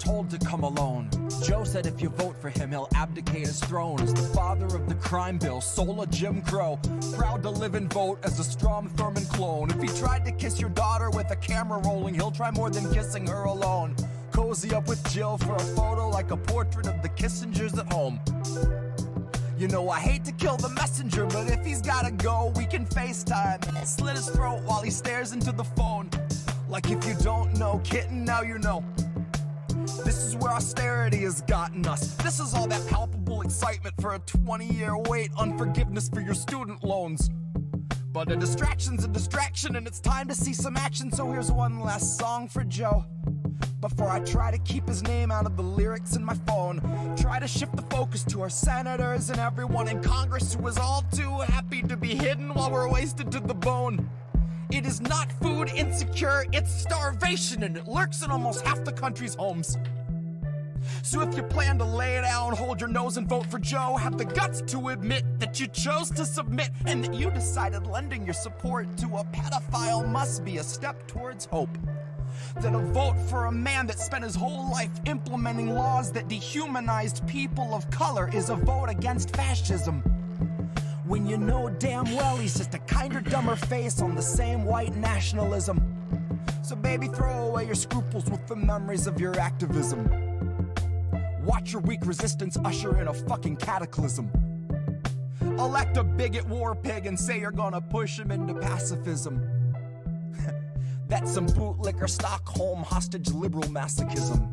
told to come alone. Joe said if you vote for him, he'll abdicate his throne as the father of the crime bill, soul of Jim Crow. Proud to live and vote as a Strom Thurmond clone. If he tried to kiss your daughter with a camera rolling, he'll try more than kissing her alone. Cozy up with Jill for a photo like a portrait of the Kissingers at home. You know I hate to kill the messenger, but if he's gotta go, we can FaceTime. Slit his throat while he stares into the phone. Like if you don't know, kitten, now you know. This is where austerity has gotten us. This is all that palpable excitement for a 20-year wait on forgiveness for your student loans. But a distraction's a distraction, and it's time to see some action. So here's one last song for Joe, before I try to keep his name out of the lyrics in my phone. Try to shift the focus to our senators and everyone in Congress who is all too happy to be hidden while we're wasted to the bone. It is not food insecure, it's starvation, and it lurks in almost half the country's homes. So if you plan to lay down, hold your nose and vote for Joe, have the guts to admit that you chose to submit and that you decided lending your support to a pedophile must be a step towards hope. That a vote for a man that spent his whole life implementing laws that dehumanized people of color is a vote against fascism. When you know damn well he's just a kinder, dumber face on the same white nationalism. So baby, throw away your scruples with the memories of your activism. Watch your weak resistance usher in a fucking cataclysm. Elect a bigot war pig and say you're gonna push him into pacifism. That's some bootlicker Stockholm hostage liberal masochism.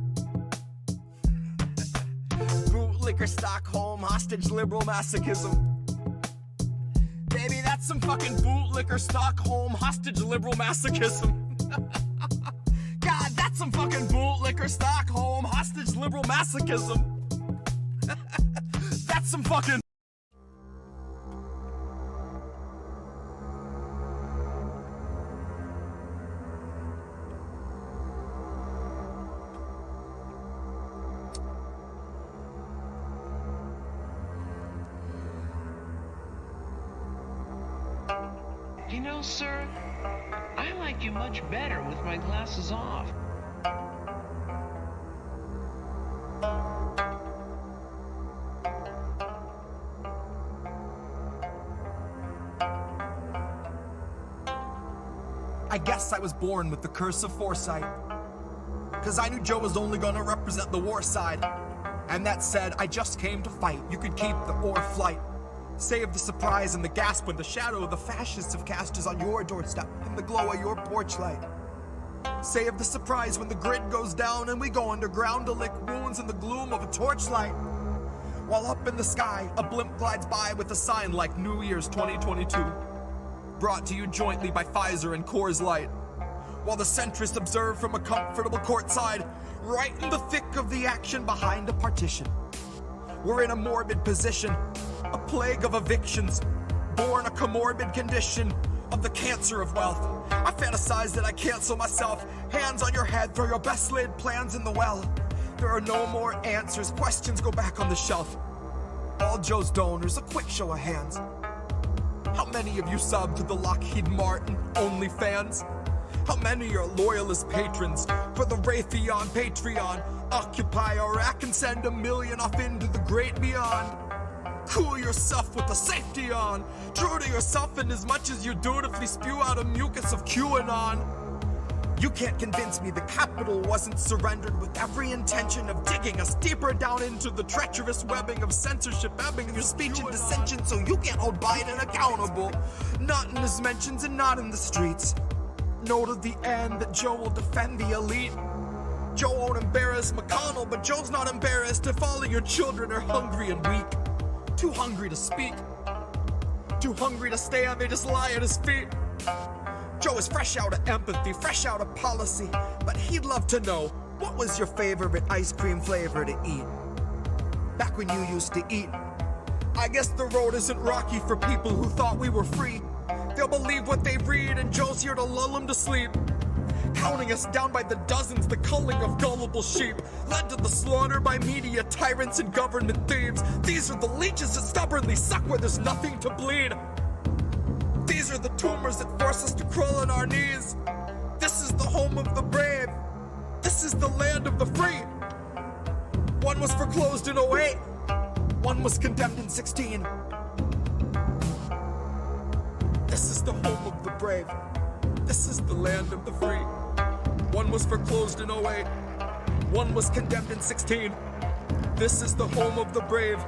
Bootlicker Stockholm hostage liberal masochism. Baby, that's some fucking bootlicker Stockholm hostage liberal masochism. God, that's some fucking bootlicker Stockholm hostage liberal masochism. That's some fucking... You know, sir, I like you much better with my glasses off. I guess I was born with the curse of foresight, 'cause I knew Joe was only gonna represent the war side. And that said, I just came to fight. You could keep the or flight. Save the surprise and the gasp when the shadow of the fascists have cast is on your doorstep in the glow of your porch light. Save the surprise when the grid goes down and we go underground to lick wounds in the gloom of a torchlight. While up in the sky, a blimp glides by with a sign like New Year's 2022. Brought to you jointly by Pfizer and Coors Light. While the centrists observe from a comfortable courtside, right in the thick of the action behind a partition. We're in a morbid position, a plague of evictions, born a comorbid condition of the cancer of wealth. I fantasize that I cancel myself, hands on your head, throw your best laid plans in the well. There are no more answers, questions go back on the shelf. All Joe's donors, a quick show of hands. How many of you subbed to the Lockheed Martin OnlyFans? How many are loyalist patrons for the Raytheon Patreon? Occupy Iraq and send 1 million off into the great beyond. Cool yourself with the safety on. True to yourself in as much as you dutifully spew out a mucus of QAnon. You can't convince me the Capitol wasn't surrendered with every intention of digging us deeper down into the treacherous webbing of censorship, ebbing your speech and dissension, so you can't hold Biden accountable. Not in his mentions and not in the streets. Know to the end that Joe will defend the elite. Joe won't embarrass McConnell, but Joe's not embarrassed if all of your children are hungry and weak. Too hungry to speak. Too hungry to stand, they just lie at his feet. Joe is fresh out of empathy, fresh out of policy, but he'd love to know, what was your favorite ice cream flavor to eat? Back when you used to eat. I guess the road isn't rocky for people who thought we were free. They'll believe what they read, and Joe's here to lull them to sleep. Counting us down by the dozens, the culling of gullible sheep, led to the slaughter by media tyrants and government thieves. These are the leeches that stubbornly suck where there's nothing to bleed. These are the tumors that force us to crawl on our knees. This is the home of the brave. This is the land of the free. was foreclosed in '08. One was condemned in '16. This is the home of the brave. This is the land of the free. One was foreclosed in '08. One was condemned in '16. This is the home of the brave.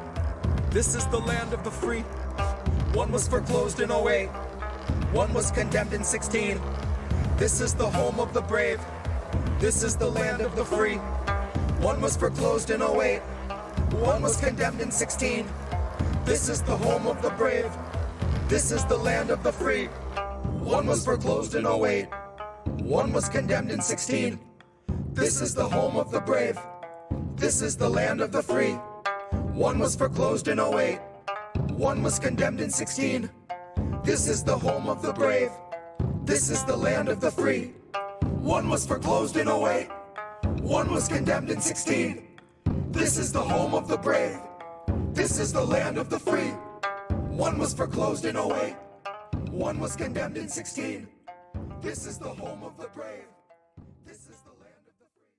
This is the land of the free. One was foreclosed in '08. One was condemned in '16. This is the home of the brave. This is the land of the free. One was foreclosed in '08. One was condemned in '16. This is the home of the brave. This is the land of the free. One was foreclosed in '08. One was condemned in '16. This is the home of the brave. This is the land of the free. One was foreclosed in '08. One was condemned in '16. This is the home of the brave. This is the land of the free. One was foreclosed in '08. One was condemned in '16. This is the home of the brave. This is the land of the free. One was foreclosed in '08. One was condemned in '16. This is the home of the brave. This is the land of the free.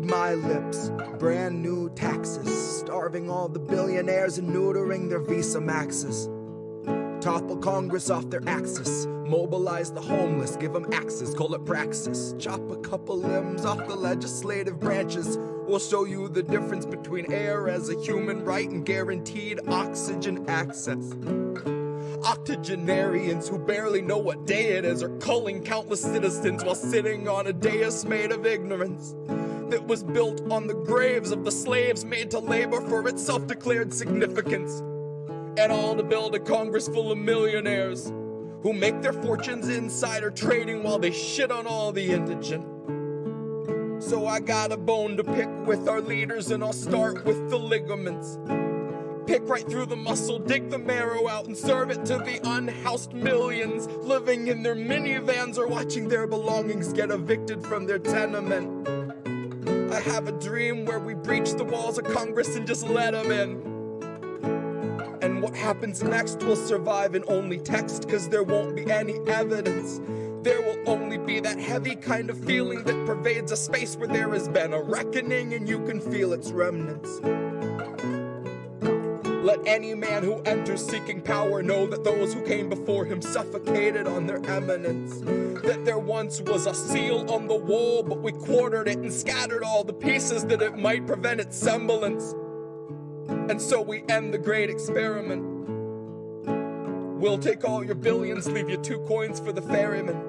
My lips, brand new taxes, starving all the billionaires and neutering their Visa Maxes. Topple Congress off their axis, mobilize the homeless, give them access, call it praxis. Chop a couple limbs off the legislative branches. We'll show you the difference between air as a human right and guaranteed oxygen access. Octogenarians who barely know what day it is are culling countless citizens while sitting on a dais made of ignorance that was built on the graves of the slaves made to labor for its self-declared significance. And all to build a Congress full of millionaires who make their fortunes insider trading while they shit on all the indigent. So I got a bone to pick with our leaders, and I'll start with the ligaments. Pick right through the muscle, dig the marrow out, and serve it to the unhoused millions living in their minivans or watching their belongings get evicted from their tenement. I have a dream where we breach the walls of Congress and just let them in. And what happens next will survive in only text, cause there won't be any evidence. There will only be that heavy kind of feeling that pervades a space where there has been a reckoning and you can feel its remnants. Let any man who enters seeking power know that those who came before him suffocated on their eminence. That there once was a seal on the wall, but we quartered it and scattered all the pieces that it might prevent its semblance. And so we end the great experiment. We'll take all your billions, leave you 2 coins for the ferryman.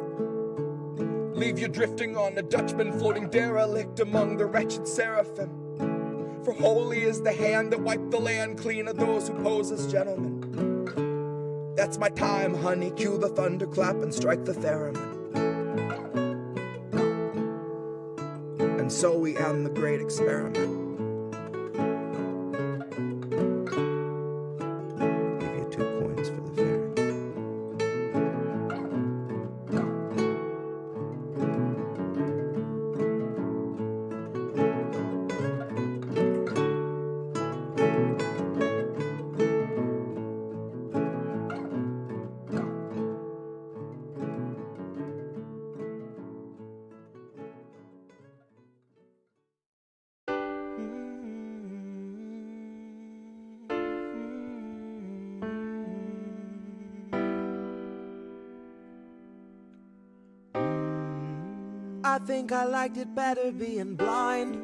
Leave you drifting on a Dutchman floating derelict among the wretched seraphim. For holy is the hand that wiped the land clean of those who pose as gentlemen. That's my time, honey, cue the thunderclap and strike the theremin. And so we end the great experiment. Give you 2 coins for the ferry. I think I liked it better being blind,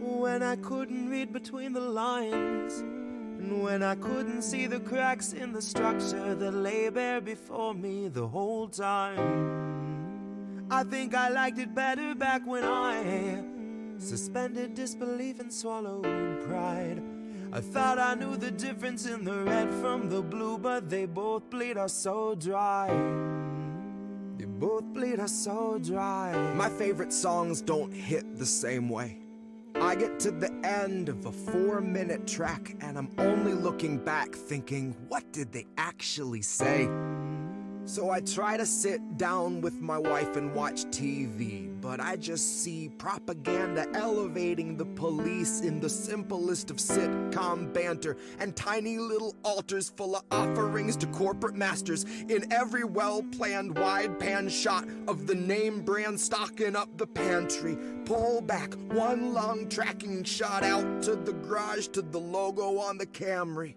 when I couldn't read between the lines, and when I couldn't see the cracks in the structure that lay bare before me the whole time. I think I liked it better back when I suspended disbelief and swallowed pride. I thought I knew the difference in the red from the blue, but they both bleed us so dry. They both bleed us so dry. My favorite songs don't hit the same way. I get to the end of a 4-minute track and I'm only looking back thinking, what did they actually say? So I try to sit down with my wife and watch TV, but I just see propaganda elevating the police in the simplest of sitcom banter, and tiny little altars full of offerings to corporate masters in every well-planned wide pan shot of the name brand stocking up the pantry. Pull back one long tracking shot out to the garage to the logo on the Camry.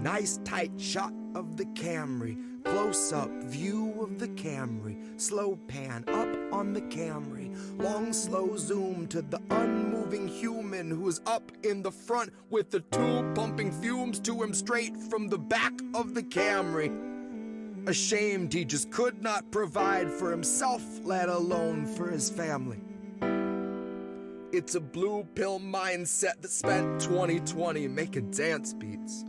Nice tight shot of the Camry. Close-up view of the Camry, slow pan up on the Camry, long slow zoom to the unmoving human who is up in the front with the tube pumping fumes to him straight from the back of the Camry. Ashamed he just could not provide for himself, let alone for his family. It's a blue pill mindset that spent 2020 making dance beats.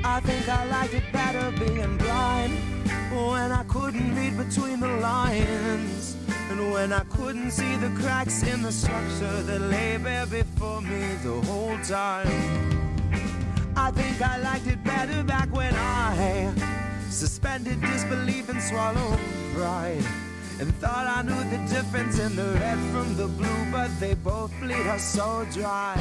I think I liked it better being blind, when I couldn't read between the lines, and when I couldn't see the cracks in the structure that lay bare before me the whole time. I think I liked it better back when I suspended disbelief and swallowed pride, and thought I knew the difference in the red from the blue, but they both bleed us so dry.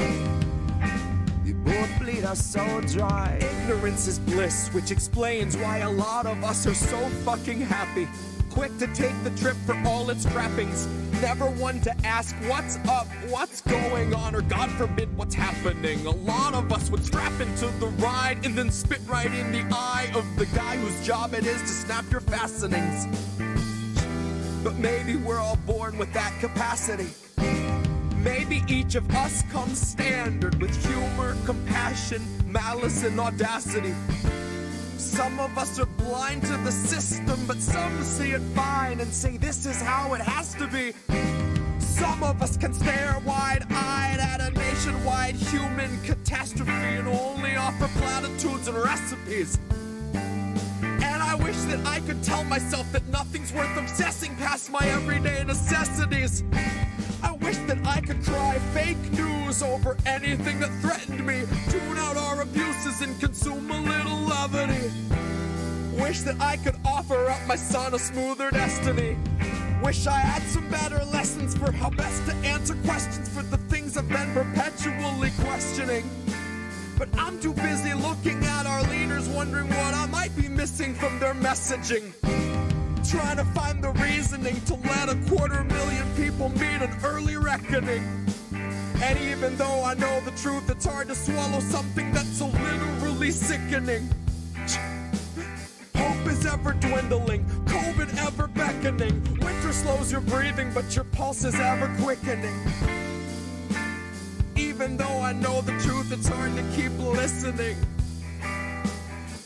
They both bleed us so dry. Ignorance is bliss, which explains why a lot of us are so fucking happy. Quick to take the trip for all its trappings. Never one to ask what's up, what's going on, or God forbid what's happening. A lot of us would strap into the ride and then spit right in the eye of the guy whose job it is to snap your fastenings. But maybe we're all born with that capacity. Maybe each of us comes standard with humor, compassion, malice, and audacity. Some of us are blind to the system, but some see it fine and say this is how it has to be. Some of us can stare wide-eyed at a nationwide human catastrophe and only offer platitudes and recipes. And I wish that I could tell myself that nothing's worth obsessing past my everyday necessities. I wish that I could cry fake news over anything that threatened me, tune out our abuses and consume a little levity. Wish that I could offer up my son a smoother destiny. Wish I had some better lessons for how best to answer questions for the things I've been perpetually questioning. But I'm too busy looking at our leaders, wondering what I might be missing from their messaging. Trying to find the reasoning to let 250,000 people meet an early reckoning. And even though I know the truth, it's hard to swallow something that's so literally sickening. Hope is ever dwindling, COVID ever beckoning. Winter slows your breathing, but your pulse is ever quickening. Even though I know the truth, it's hard to keep listening.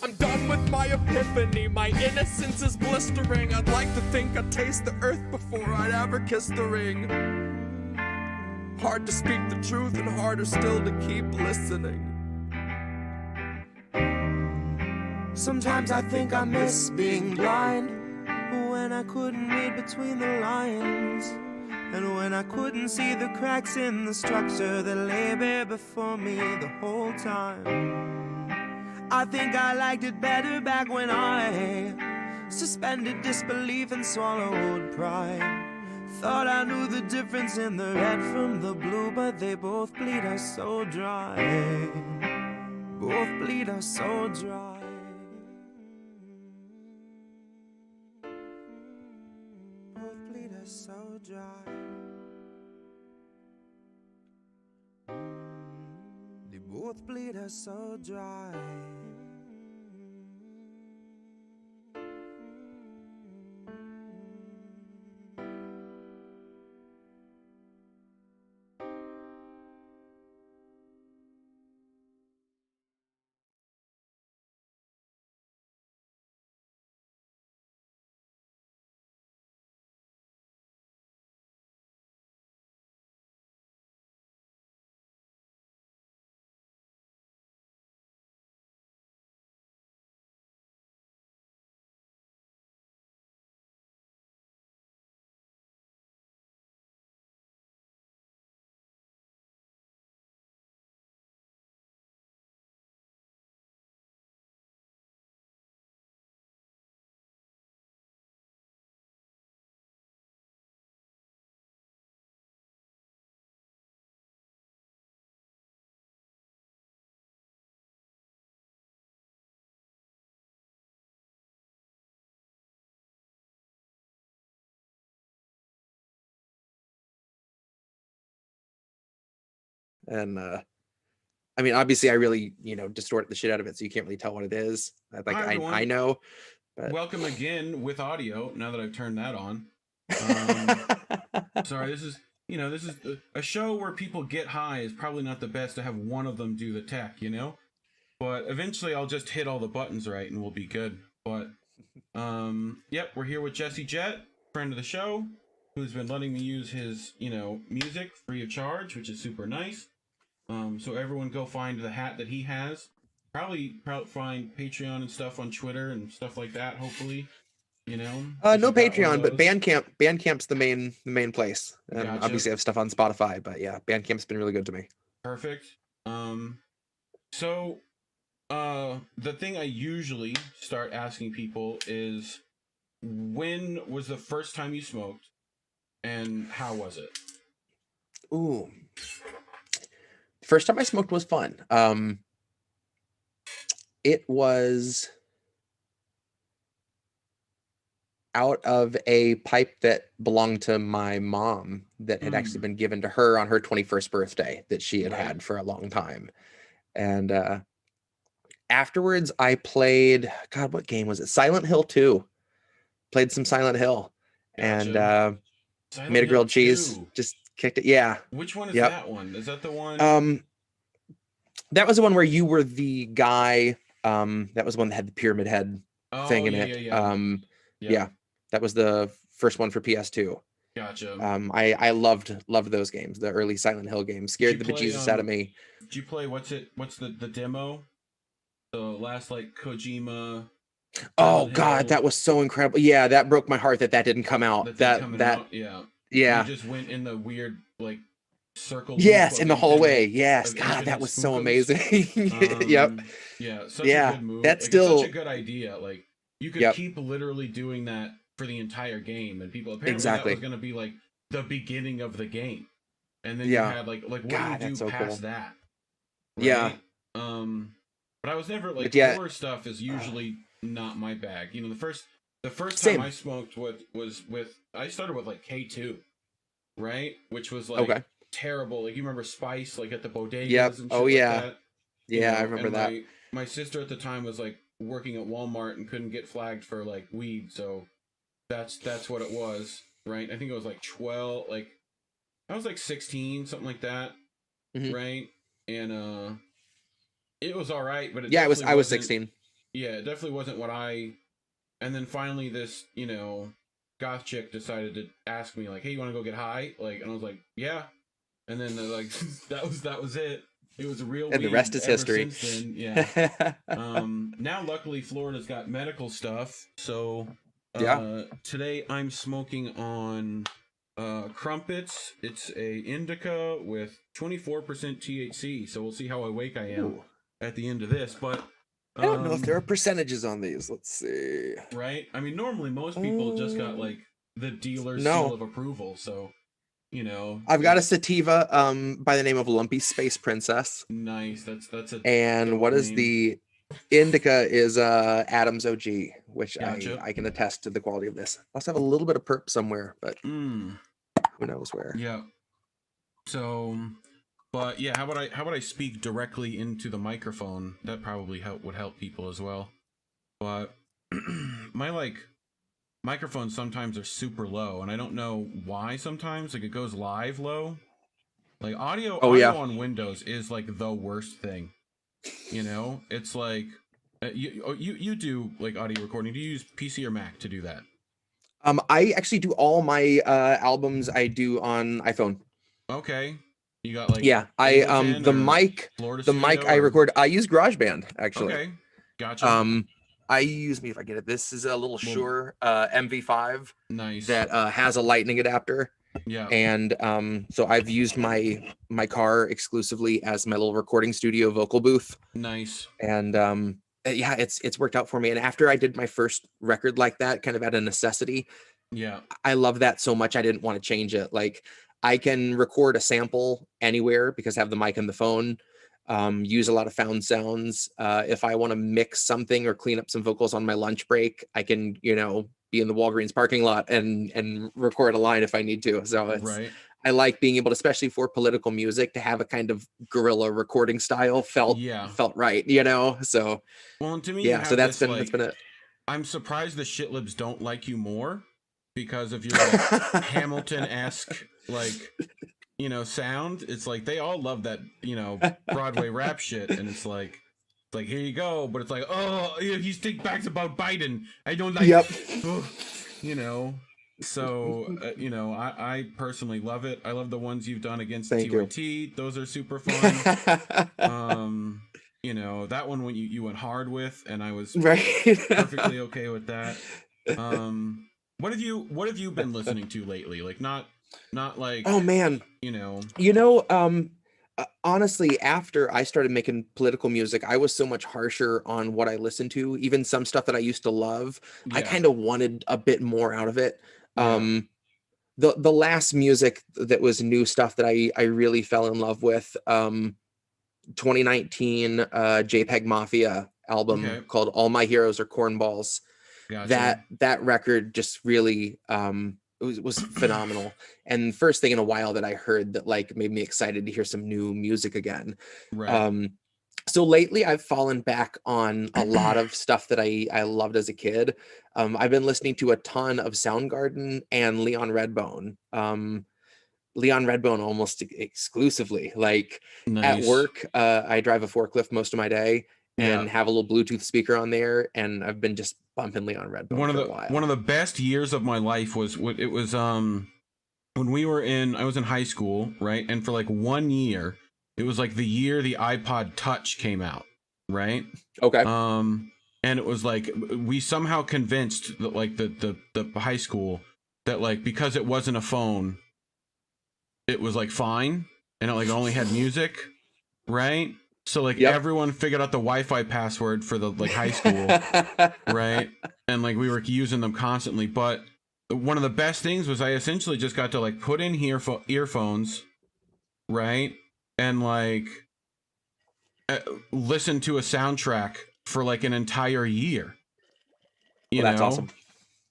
I'm done with my epiphany, my innocence is blistering. I'd like to think I'd taste the earth before I'd ever kiss the ring. Hard to speak the truth and harder still to keep listening. Sometimes I think I miss being blind, when I couldn't read between the lines, and when I couldn't see the cracks in the structure that lay bare before me the whole time. I think I liked it better back when I suspended disbelief and swallowed pride. Thought I knew the difference in the red from the blue, but they both bleed us so dry. Both bleed us so dry. both bleed us so dry. They both bleed us so dry. And I mean, obviously I really, distort the shit out of it, so you can't really tell what it is. Like Hi, I everyone. know, but Welcome again with audio. Now that I've turned that on. Sorry, this is a show where people get high. Is probably not the best to have one of them do the tech, But eventually, I'll just hit all the buttons right, and we'll be good. But yep, we're here with Jesse Jett, friend of the show, who's been letting me use his music free of charge, which is super nice. So everyone go find the hat that he has. Probably find Patreon and stuff on Twitter and stuff like that. Hopefully, if no you got one of Patreon, but those. Bandcamp's the main place. And Gotcha. obviously I have stuff on Spotify, but yeah, Bandcamp's been really good to me. Perfect. So the thing I usually start asking people is, when was the first time you smoked, and how was it? Ooh. First time I smoked was fun. It was out of a pipe that belonged to my mom that had actually been given to her on her 21st birthday that she had had for a long time. And afterwards I played, God, what game was it? Silent Hill 2. Played some Silent Hill. Gotcha. And made a grilled cheese, just kicked it. Yeah. Which one is that one? Is that the one? That was the one where you were the guy. That was the one that had the pyramid head thing in it. Yeah. That was the first one for PS2. Gotcha. I loved those games. The early Silent Hill games scared the bejesus out of me. Did you play what's the demo? The last Kojima. Oh God, that was so incredible. Yeah, that broke my heart that didn't come out. Yeah. You just went in the weird circle. Yes, in the hallway. Yes, God, that was so amazing. Yep. Yeah, such a good move. That's still it's such a good idea. You could keep literally doing that for the entire game, and people apparently that was going to be the beginning of the game, and then you had what God, do you do so past cool. that? Right? Yeah. But I was never horror stuff is usually not my bag. The first Same. time I smoked was with I started with K2, right? Which was terrible. You remember Spice at the bodegas? Yep. And shit Oh yeah. like that? Yeah, I remember that. My sister at the time was working at Walmart and couldn't get flagged for weed, so that's what it was, right? I think it was 12, I was 16, something like that, right? And it was all right, but I was 16. Yeah, it definitely wasn't what I. And then finally, this goth chick decided to ask me hey, you want to go get high? And I was like, yeah. And then that was it. It was a real. And the rest is history. Since then, yeah. Now, luckily, Florida's got medical stuff, so today I'm smoking on crumpets. It's a indica with 24% THC, so we'll see how awake I am at the end of this. But I don't know if there are percentages on these. Let's see. Right? I mean, normally most people just got the dealer's seal of approval, so. I've got a sativa by the name of Lumpy Space Princess. Nice. That's a. And what is name. the Indica is Adam's OG, which Gotcha. I can attest to the quality of this. I also have a little bit of perp somewhere, but Mm, who knows where. yeah. So, but yeah, how about I speak directly into the microphone? That probably would help people as well. But my like microphones sometimes are super low, and I don't know why. Sometimes like it goes live low. Like audio on Windows is like the worst thing. You know, it's like you do like audio recording. Do you use PC or Mac to do that? I actually do all my albums I do on iPhone. Okay, you got like Yeah, Ableton the or mic Florida the mic Studio I or- record. I use GarageBand actually. Okay, gotcha. I use me if I get it. This is a little Shure MV5 Nice. that has a lightning adapter. Yeah. And so I've used my car exclusively as my little recording studio vocal booth. Nice. And yeah, it's worked out for me. And after I did my first record like that, kind of out of necessity, Yeah. I love that so much I didn't want to change it. Like I can record a sample anywhere because I have the mic and the phone. Use a lot of found sounds. If I want to mix something or clean up some vocals on my lunch break, I can, be in the Walgreens parking lot and record a line if I need to. So it's Right. I like being able to, especially for political music, to have a kind of guerrilla recording style felt right, So Well, and to me, yeah, so that's been it. I'm surprised the shitlibs don't like you more because of your like, Hamilton-esque sound. It's like they all love that Broadway rap shit, and it's like here you go, but it's like, oh, he thinks back about Biden. I don't like. Yep. So I personally love it. I love the ones you've done against Thank TYT. you. Those are super fun. That one when you went hard with, and I was perfectly okay with that. What have you been listening to lately? Like not like, oh man, honestly, after I started making political music, I was so much harsher on what I listened to. Even some stuff that I used to love, I kind of wanted a bit more out of it. The last music that was new stuff that I really fell in love with, 2019 JPEG Mafia album called All My Heroes Are Cornballs. Gotcha. That record just really it was phenomenal, and first thing in a while that I heard that like made me excited to hear some new music again. Right. So lately I've fallen back on a lot of stuff that I loved as a kid. I've been listening to a ton of Soundgarden and Leon Redbone. Leon Redbone almost exclusively. Like at work, I drive a forklift most of my day and have a little Bluetooth speaker on there, and I've been just bumping Leon Redbone for a while. One of the best years of my life was when I was in high school, right? And for like 1 year, it was like the year the iPod Touch came out, right? Okay. And it was like we somehow convinced that like the high school that like because it wasn't a phone, it was like fine, and it like only had music, right? So like everyone figured out the Wi-Fi password for the like high school, right? And like we were using them constantly. But one of the best things was I essentially just got to like put in earphones, right? And like listen to a soundtrack for like an entire year. You know? That's awesome.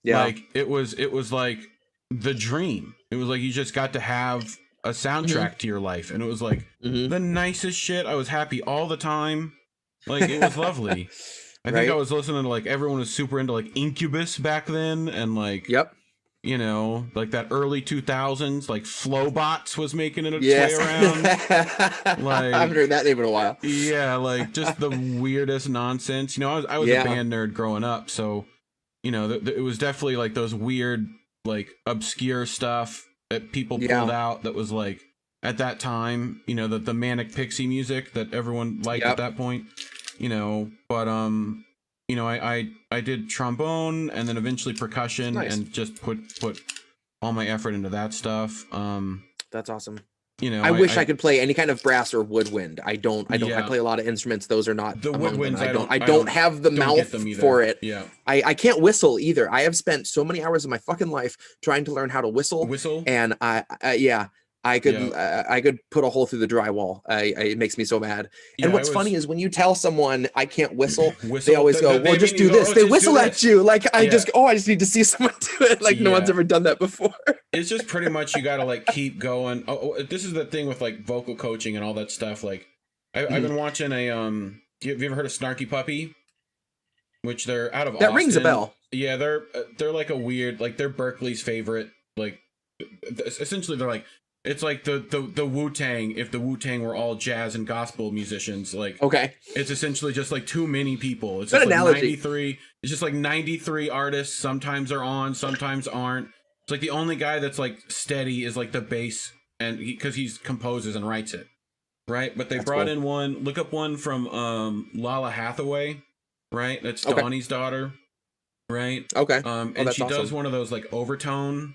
Yeah. Like it was like the dream. It was like you just got to have a soundtrack to your life, and it was like the nicest shit. I was happy all the time. Like it was lovely. I think I was listening to like everyone was super into like Incubus back then, and like like that early 2000s, like Flowbots was making it its way around. Like I haven't heard that name in a while. Yeah, like just the weirdest nonsense. I was a band nerd growing up, so it was definitely like those weird like obscure stuff that people pulled out that was like at that time, the manic pixie music that everyone liked at that point, but I did trombone and then eventually percussion and just put all my effort into that stuff. That's awesome. I wish I could play any kind of brass or woodwind. I don't. I play a lot of instruments. Those are not the woodwinds. I don't have the mouth for it. Yeah. I can't whistle either. I have spent so many hours of my fucking life trying to learn how to whistle. And I I could put a hole through the drywall. It makes me so mad. And Yeah, what's funny is when you tell someone I can't whistle, they always go, they "Well, just mean do you go, this." "Oh, They just whistle do at this." you like I Yeah. just need to see someone do it. Like no one's Yeah. ever done that before. It's just pretty much you got to like keep going. This is the thing with like vocal coaching and all that stuff. Like I've been watching a have you ever heard of Snarky Puppy? Which they're out of That Austin. rings a bell. Yeah, they're like a weird, like they're Berkeley's favorite. Like essentially they're like, it's like the Wu-Tang if the Wu-Tang were all jazz and gospel musicians. Like Okay. it's essentially just like too many people. It's Good just like analogy. 93. It's just like 93 artists. Sometimes are on, sometimes aren't. It's like the only guy that's like steady is like the bass, and because he composes and writes it, right? But they That's brought cool. in one. Look up one from Lala Hathaway, right? That's Okay. Donnie's daughter, right? Okay. And that's she does awesome. one of those like overtone,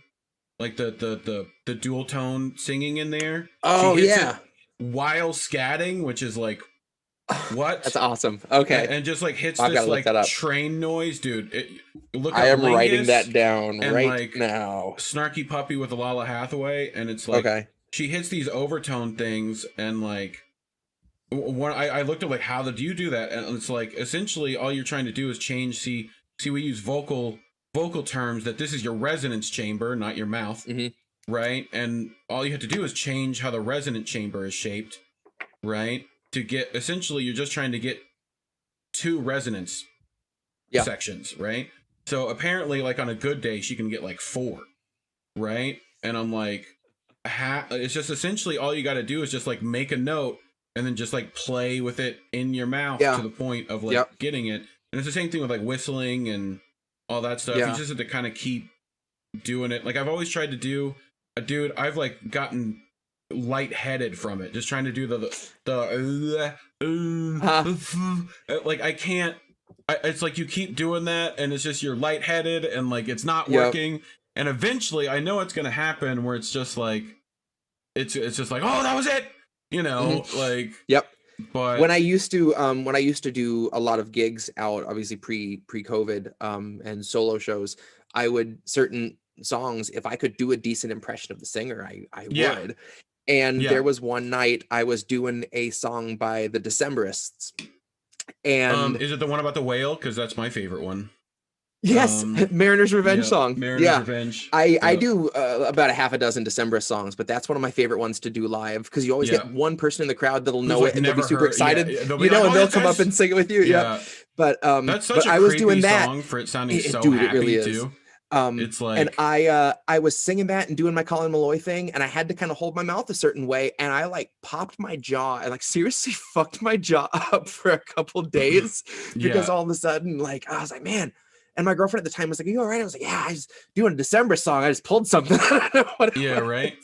like the dual tone singing in there. Oh She hits yeah. it while scatting, which is like what? That's awesome. Okay. And just like hits I've this gotta look like that up. train noise, dude. Look I up am writing Lingus that down and, right like, now. Snarky Puppy with Lala Hathaway, and it's like Okay. she hits these overtone things, and like I looked at like how do you do that, and it's like essentially all you're trying to do is change. See, we use vocal terms that this is your resonance chamber, not your mouth, right? And all you have to do is change how the resonant chamber is shaped, right? To get essentially, you're just trying to get two resonance sections, right? So apparently, like on a good day, she can get like 4, right? And I'm like, it's just essentially all you got to do is just like make a note and then just like play with it in your mouth to the point of like getting it. And it's the same thing with like whistling and all that stuff. You just have to kind of keep doing it. Like I've always tried to do, dude. I've like gotten lightheaded from it, just trying to do like I can't. It's like you keep doing that, and it's just you're lightheaded, and like it's not working. And eventually, I know it's gonna happen where it's just like, it's just like, oh, that was it, you know, like. Yep. But when I used to do a lot of gigs out, obviously pre-COVID, and solo shows, I would certain songs, if I could do a decent impression of the singer, I would. And there was one night I was doing a song by the Decemberists. And is it the one about the whale? Because that's my favorite one. Yes, Mariner's Revenge song. Mariner's Revenge. I do about a half a dozen Decemberist songs, but that's one of my favorite ones to do live because you always get one person in the crowd that'll know like it and they'll be super excited, they'll be you know, like, and they'll come up and sing it with you. But that's such a I was creepy doing that song for it sounding so dude, happy it really is. too. It's like, and I was singing that and doing my Colin Malloy thing, and I had to kind of hold my mouth a certain way, and I like popped my jaw and like seriously fucked my jaw up for a couple days because all of a sudden, like I was like, man. And my girlfriend at the time was like, "Are you all right?" I was like, "Yeah, I was doing a December song. I just pulled something." I don't know what it was. Right.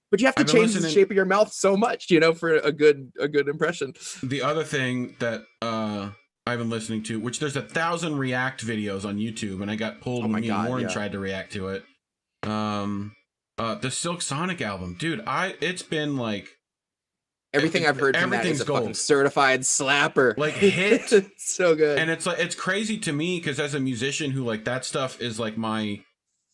But you have to change the shape of your mouth so much, you know, for a good impression. The other thing that I've been listening to, which there's 1,000 React videos on YouTube, and I got pulled when me and Warren tried to react to it. The Silk Sonic album, dude. It's been like everything I've heard from that is a fucking certified slapper. Like hit. It's so good. And it's like it's crazy to me because as a musician who like that stuff is like my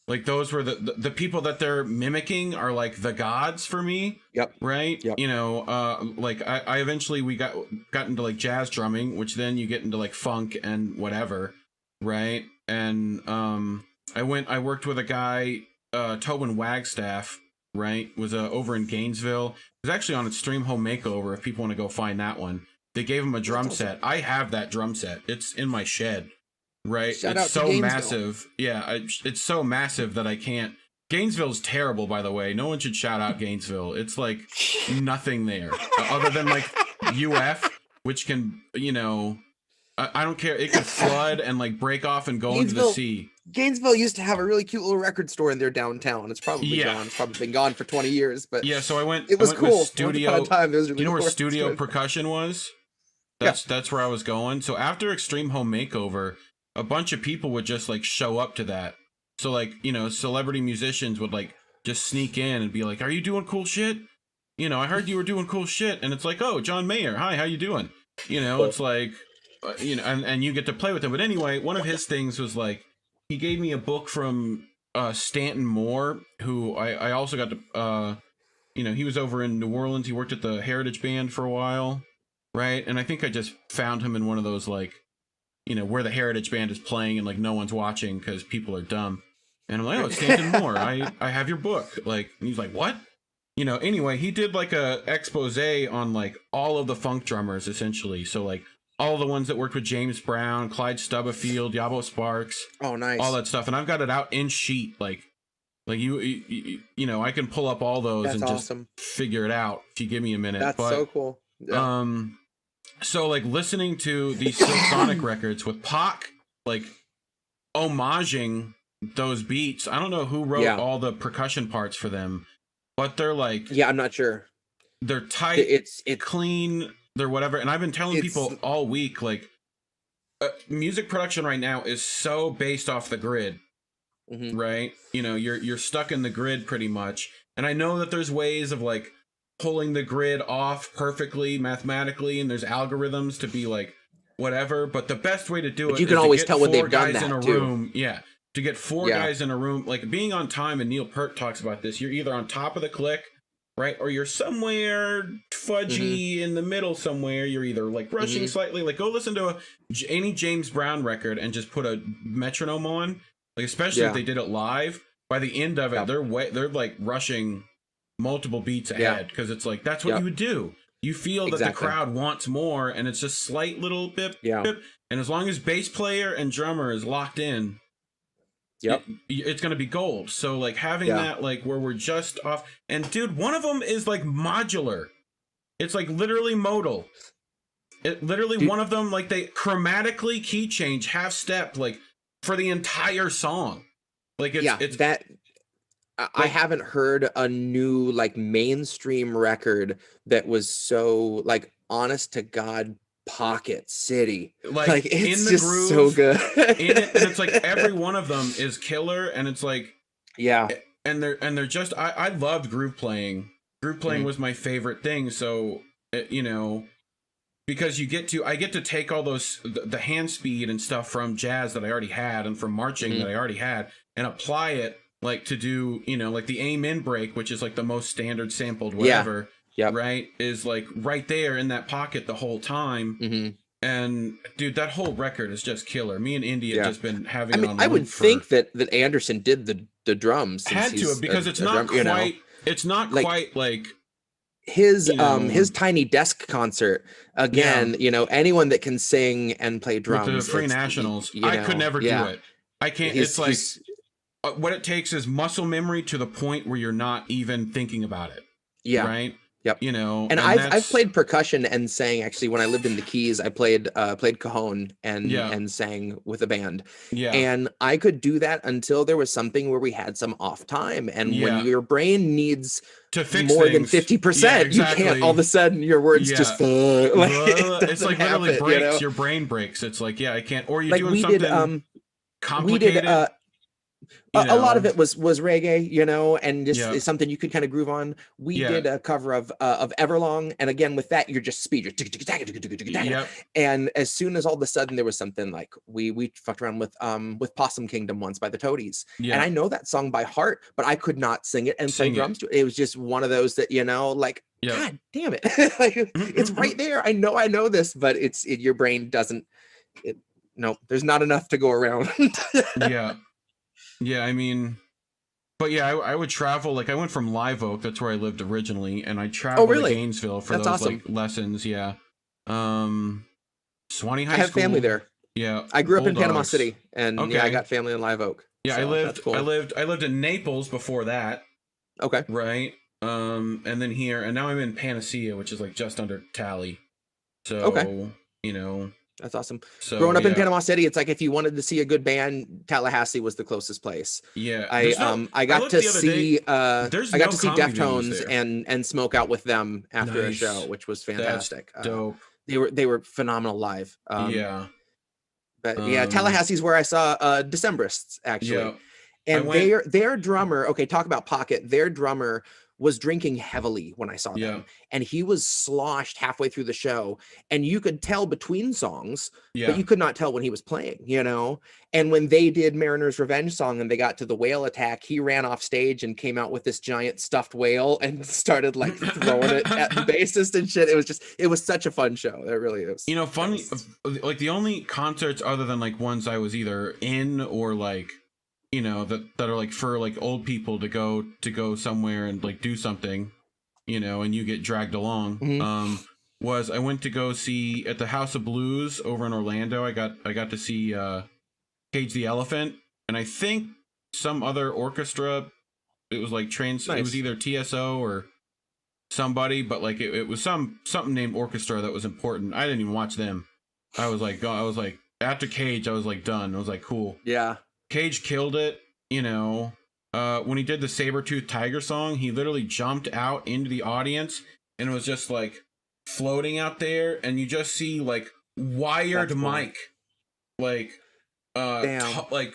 like those were the people that they're mimicking are like the gods for me. Right. You know, like I eventually we got into like jazz drumming, which then you get into like funk and whatever. Right. And I worked with a guy, Tobin Wagstaff, right, was over in Gainesville. It was actually on Extreme Home Makeover if people want to go find that one. They gave him a drum set. I have that drum set. It's in my shed, right? It's so massive. Yeah, it's so massive that I can't. Gainesville's terrible, by the way. No one should shout out Gainesville. It's like nothing there other than like UF, which can, you know, I don't care. It could flood and like break off and go into the sea. Gainesville used to have a really cute little record store in their downtown. It's probably gone. It's probably been gone for 20 years. But so I went. It was cool. With studio. Once upon a time, there was really you know where cool studio percussion was? That's where I was going. So after Extreme Home Makeover, a bunch of people would just like show up to that. So like, you know, celebrity musicians would like just sneak in and be like, "Are you doing cool shit? You know, I heard you were doing cool shit." And it's like, "Oh, John Mayer, hi, how you doing?" You know, it's like, you know, and you get to play with him. But anyway, one of his things was like, he gave me a book from Stanton Moore, who I also got to he was over in New Orleans. He worked at the Heritage Band for a while, right? And I think I just found him in one of those, like, where the Heritage Band is playing and like no one's watching because people are dumb. And I'm like, oh, it's Stanton Moore. I have your book. Like, and he's like, what? Anyway, he did like a expose on like all of the funk drummers essentially. So like all the ones that worked with James Brown, Clyde Stubblefield, Yabo Sparks. Oh, nice. All that stuff. And I've got it out in sheet. Like I can pull up all those. That's and awesome. Just figure it out if you give me a minute. That's so cool. Yeah. So like listening to these Silk Sonic records with Pac, like homaging those beats. I don't know who wrote all the percussion parts for them, but they're like, I'm not sure. They're tight, it's clean, they're whatever. And I've been telling people all week, like, music production right now is so based off the grid, right? You're stuck in the grid pretty much. And I know that there's ways of like pulling the grid off perfectly mathematically, and there's algorithms to be like whatever. But the best way to do it, you can always tell when they've done that in a too. Room, to get four guys in a room, like being on time. And Neil Peart talks about this. You're either on top of the click, right, or you're somewhere fudgy in the middle somewhere. You're either like rushing slightly. Like go listen to any James Brown record and just put a metronome on. Like especially if they did it live. By the end of it, they're like rushing multiple beats ahead because it's like that's what you would do. You feel that the crowd wants more, and it's just slight little bip. And as long as bass player and drummer is locked in, it's gonna be gold. So like having that, like where we're just off, and dude, one of them is like modular. It's like literally modal. It literally one of them, like they chromatically key change half step, like for the entire song. Like it's that. I haven't heard a new like mainstream record that was so like honest to God pocket city. Like it's in the just groove, so good. And it's like every one of them is killer, and it's like and they're just I loved groove playing. Groove playing was my favorite thing. So because I get to take all those the hand speed and stuff from jazz that I already had and from marching that I already had and apply it. Like to do, like the amen break, which is like the most standard sampled whatever, right? Is like right there in that pocket the whole time. And dude, that whole record is just killer. Me and Indy have just been having. I mean, I would think that Anderson did the drums. Had to have because it's not quite. It's not quite like his Tiny Desk concert again. Anyone that can sing and play drums. With the Free Nationals, I could never do it. I can't. It's like. What it takes is muscle memory to the point where you're not even thinking about it. Yeah. Right. Yep. And I've played percussion and sang. Actually, when I lived in the Keys, I played cajon and sang with a band. Yeah. And I could do that until there was something where we had some off time. And when your brain needs to fix more than 50%, you can't all of a sudden your words just like it's like literally breaks. Your brain breaks. It's like I can't. Or you're doing something complicated. We did. A lot of it was reggae, and just something you could kind of groove on. We did a cover of Everlong, and again with that you're just speed. And as soon as all of a sudden there was something like we fucked around with Possum Kingdom once by the Toadies, and I know that song by heart, but I could not sing it and play drums to it. It was just one of those that like God damn it, like, it's right there. I know this, but your brain doesn't. No, there's not enough to go around. Yeah, I mean, but I would travel. Like I went from Live Oak, that's where I lived originally, and I traveled to Gainesville for those like lessons. Yeah, Swanee High School. I have family there. Yeah, I grew up in Panama City, and I got family in Live Oak. Yeah, so I lived in Naples before that. Okay, right. And then here, and now I'm in Panacea, which is like just under Tally. So That's awesome. So, growing up in Panama City, it's like if you wanted to see a good band, Tallahassee was the closest place. Yeah, I got to see Deftones and smoke out with them after a show, which was fantastic. That's dope. They were phenomenal live. But Tallahassee's where I saw Decemberists actually. And went- their drummer, okay, talk about Pocket. Their drummer was drinking heavily when I saw Yeah. them, and he was sloshed halfway through the show, and you could tell between songs, Yeah. but you could not tell when he was playing, you know. And when they did Mariner's Revenge song and they got to the whale attack, he ran off stage and came out with this giant stuffed whale and started like throwing it at the bassist and shit. It was such a fun show. It really is. You know, funny, like the only concerts other than like ones I was either in or like, you know, that are like for like old people to go somewhere and like do something, you know, and you get dragged along. Was I went to go see at the House of Blues over in Orlando. I got to see Cage the Elephant, and I think some other orchestra. It was like Nice. It was either TSO or somebody, but like it was something named orchestra that was important. I didn't even watch them. I was like after Cage, I was like done. I was like, cool. Yeah. Cage killed it, you know. When he did the Saber-Tooth Tiger song, he literally jumped out into the audience and was just like floating out there, and you just see like wired That's cool. mic, like like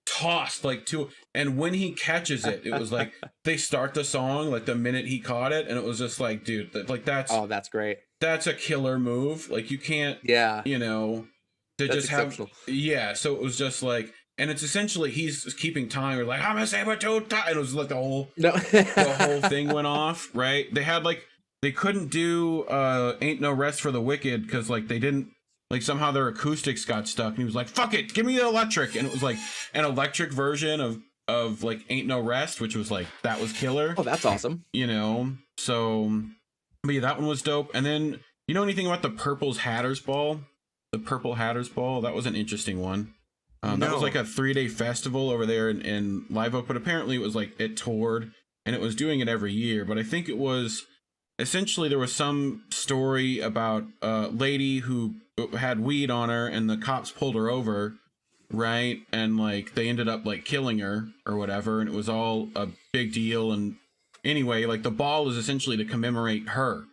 tossed like to, and when he catches it, it was like they start the song like the minute he caught it, and it was just like, dude, like that's great. That's a killer move. Like you can't, Yeah, you know, to that's just have, exceptional. yeah. So it was just like. And it's essentially he's keeping time. We're like, I'm a saber-tooth tiger. And it was like the whole thing went off, right? They had like they couldn't do Ain't No Rest for the Wicked because like they didn't like somehow their acoustics got stuck. And he was like, fuck it, give me the electric. And it was like an electric version of like Ain't No Rest, which was like that was killer. Oh, that's awesome. You know, so but yeah, that one was dope. And then you know anything about the Purple Hatters Ball? The Purple Hatters Ball? That was an interesting one. That was like a 3-day festival over there in Live Oak, but apparently it was like it toured and it was doing it every year. But I think it was essentially there was some story about a lady who had weed on her and the cops pulled her over, right? And like they ended up like killing her or whatever, and it was all a big deal. And anyway, like the ball is essentially to commemorate her,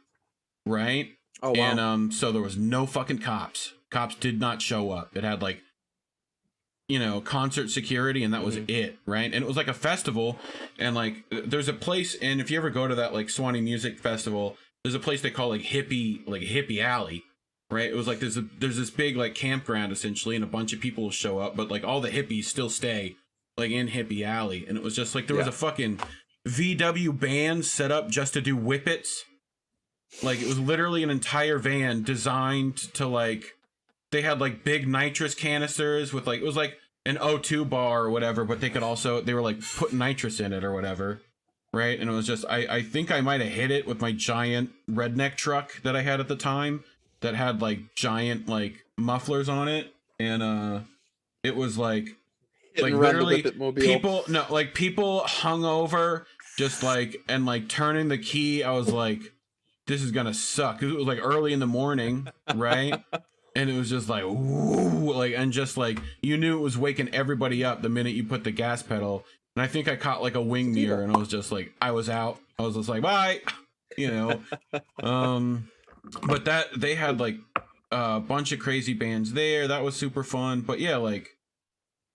right? Oh wow. And so there was no fucking cops. Cops did not show up. It had like, you know, concert security, and that was it, right? And it was like a festival, and like there's a place, and if you ever go to that like Swanee Music Festival, there's a place they call like hippie alley, right? It was like there's this big like campground essentially, and a bunch of people will show up, but like all the hippies still stay like in hippie alley, and it was just like there was a fucking VW band set up just to do whippets. Like it was literally an entire van designed to like. They had like big nitrous canisters with like, it was like an O2 bar or whatever, but they were like putting nitrous in it or whatever. Right. And it was just, I think I might have hit it with my giant redneck truck that I had at the time that had like giant like mufflers on it. And it was like literally people hung over just like, and like turning the key. I was like, this is going to suck. It was like early in the morning. Right. And it was just like, ooh, like, and just like, you knew it was waking everybody up the minute you put the gas pedal. And I think I caught like a wing mirror, and I was just like, I was out. I was just like, bye, you know. But that they had like a bunch of crazy bands there. That was super fun. But yeah, like,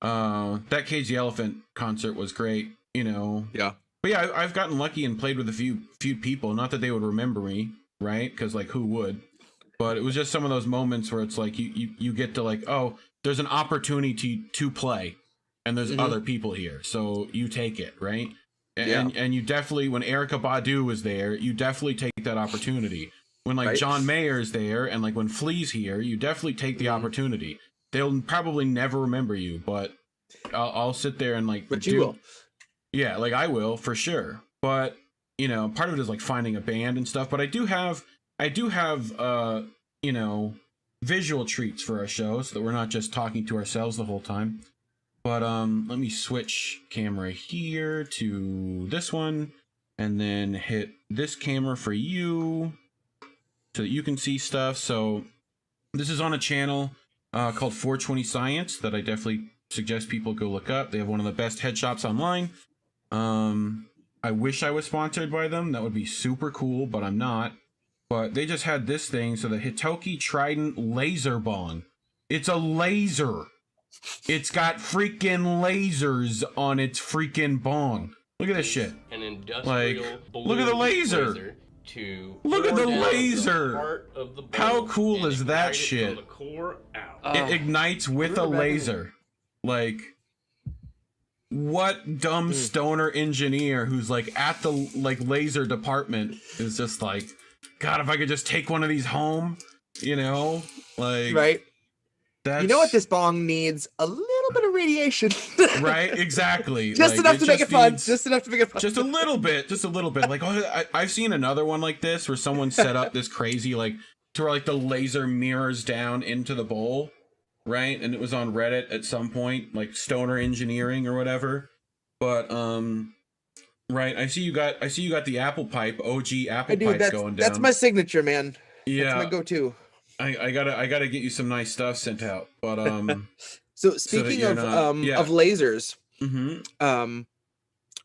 that Cage the Elephant concert was great, you know. Yeah. But yeah, I've gotten lucky and played with a few people. Not that they would remember me, right? Because like, who would? But it was just some of those moments where it's like you get to like, oh, there's an opportunity to play, and there's other people here, so you take it, right? And you definitely, when Erykah Badu was there, you definitely take that opportunity. When like John Mayer's there, and like when Flea's here, you definitely take the opportunity. They'll probably never remember you, but I'll sit there and like. But you will. Yeah, like I will for sure. But you know, part of it is like finding a band and stuff. But I do have you know, visual treats for our show so that we're not just talking to ourselves the whole time. But let me switch camera here to this one, and then hit this camera for you so that you can see stuff. So this is on a channel called 420 Science that I definitely suggest people go look up. They have one of the best head shops online. I wish I was sponsored by them. That would be super cool, but I'm not. But they just had this thing, so the Hitoki Trident Laser Bong. It's a laser. It's got freaking lasers on its freaking bong. Look at this shit. An industrial Like, balloon look at the laser. To Look at the pour down laser. the heart of the balloon How cool and is that ignite it shit? From the core out. It ignites with a laser. Like, what dumb stoner engineer who's like at the like laser department is just like, God, if I could just take one of these home, you know, like, Right. That's, You know what this bong needs? A little bit of radiation. right? Exactly. Just Like, enough to make it fun. needs- Just enough to make it fun. Just a little bit. Like, oh, I've seen another one like this where someone set up this crazy, like, to where like the laser mirrors down into the bowl, right? And it was on Reddit at some point, like stoner engineering or whatever. But right, I see you got the apple pipe, OG apple pipe going down. That's my signature, man. Yeah, That's my go-to. I gotta get you some nice stuff sent out. But So speaking you're of not- yeah. of lasers, mm-hmm.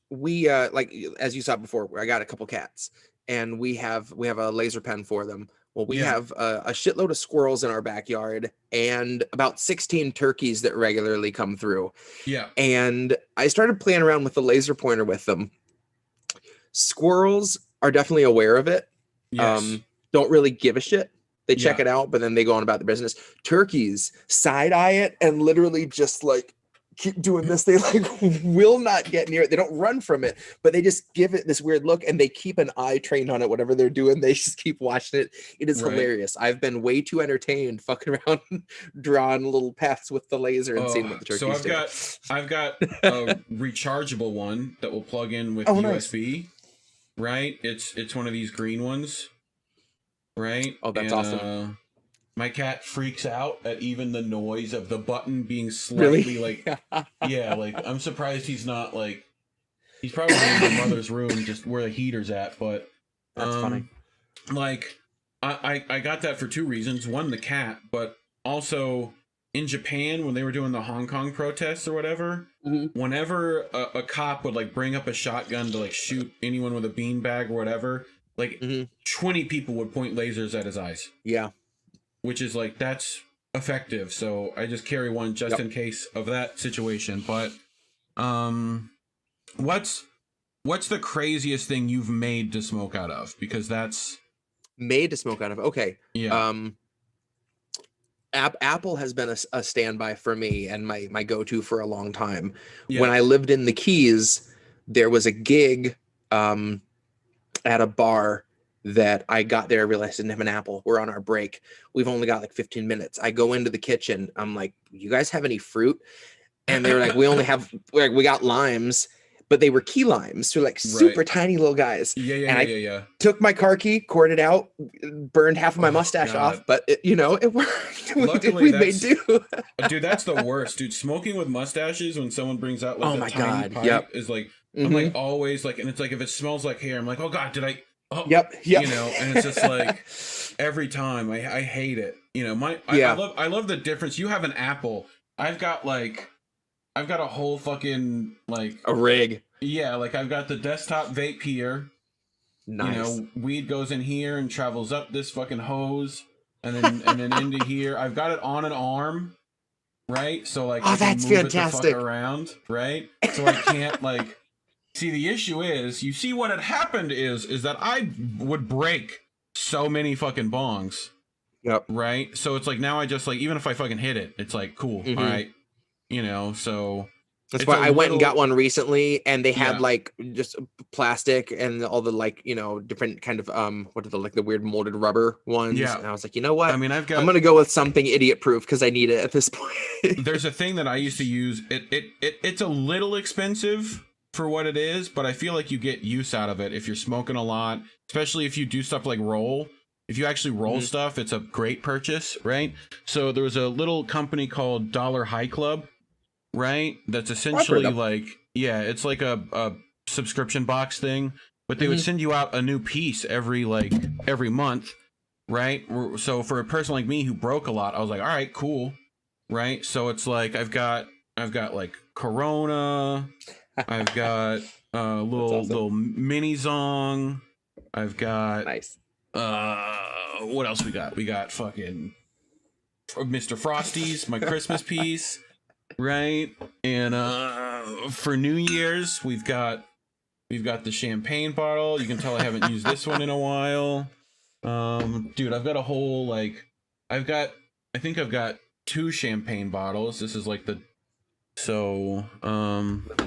we like as you saw before, I got a couple cats, and we have a laser pen for them. Well, we have a shitload of squirrels in our backyard and about 16 turkeys that regularly come through. Yeah. And I started playing around with the laser pointer with them. Squirrels are definitely aware of it. Yes. Don't really give a shit. They check Yeah. it out, but then they go on about their business. Turkeys side eye it and literally just like keep doing this. They like will not get near it. They don't run from it, but they just give it this weird look and they keep an eye trained on it. Whatever they're doing, they just keep watching it. It is Right. hilarious. I've been way too entertained fucking around, drawing little paths with the laser and seeing what the turkeys So do. I've got a rechargeable one that will plug in with USB. Right? It's one of these green ones. Right? Oh, that's awesome. My cat freaks out at even the noise of the button being slightly like, yeah, like I'm surprised he's not like, he's probably in my mother's room just where the heater's at, but That's funny. Like I got that for two reasons. One, the cat, but also in Japan when they were doing the Hong Kong protests or whatever, whenever a cop would like bring up a shotgun to like shoot anyone with a beanbag or whatever, like 20 people would point lasers at his eyes. Yeah. Which is like, that's effective. So I just carry one just in case of that situation. But what's the craziest thing you've made to smoke out of? Because that's Made to smoke out of. Okay. yeah. Apple has been a standby for me and my go-to for a long time. Yeah. When I lived in the Keys, there was a gig at a bar that I got there. I realized I didn't have an apple. We're on our break. We've only got like 15 minutes. I go into the kitchen. I'm like, you guys have any fruit? And they were like, we only have, like, we got limes, but they were key limes. So like super tiny little guys. Yeah. Took my car key, corded it out, burned half of my mustache off, but it, it worked. Luckily, we made do. Dude, that's the worst, dude. Smoking with mustaches when someone brings out like a tiny pipe is like, I'm like always like, and it's like if it smells like hair, I'm like, oh God, did I? Oh, Yep. You know, and it's just like every time I hate it. You know, I love the difference. You have an Apple. I've got a whole fucking like a rig. Yeah, like I've got the desktop vape here. Nice. You know, weed goes in here and travels up this fucking hose and then into here. I've got it on an arm, right? So like I can that's move fantastic. it the fuck around, right? So I can't like see, the issue is, you see what had happened is that I would break so many fucking bongs. Yep. Right? So it's like now I just like, even if I fucking hit it, it's like cool. All right. You know, so that's why I went and got one recently, and they had like just plastic and all the like, different kind of what are the weird molded rubber ones. Yeah. And I was like, you know what? I mean, I'm gonna go with something idiot proof because I need it at this point. There's a thing that I used to use. It's a little expensive for what it is, but I feel like you get use out of it if you're smoking a lot, especially if you do stuff like roll. If you actually roll stuff, it's a great purchase, right? So there was a little company called Dollar High Club, right? That's essentially like, it's like a subscription box thing, but they would send you out a new piece every month, right? So for a person like me who broke a lot, I was like, all right, cool, right? So it's like I've got like Corona, I've got little mini Zong, I've got nice. What else we got? We got fucking Mr. Frosty's, my Christmas piece. right? And for New Year's, we've got the champagne bottle. You can tell I haven't used this one in a while. Dude, I've got a whole like I think I've got 2 champagne bottles. This is like the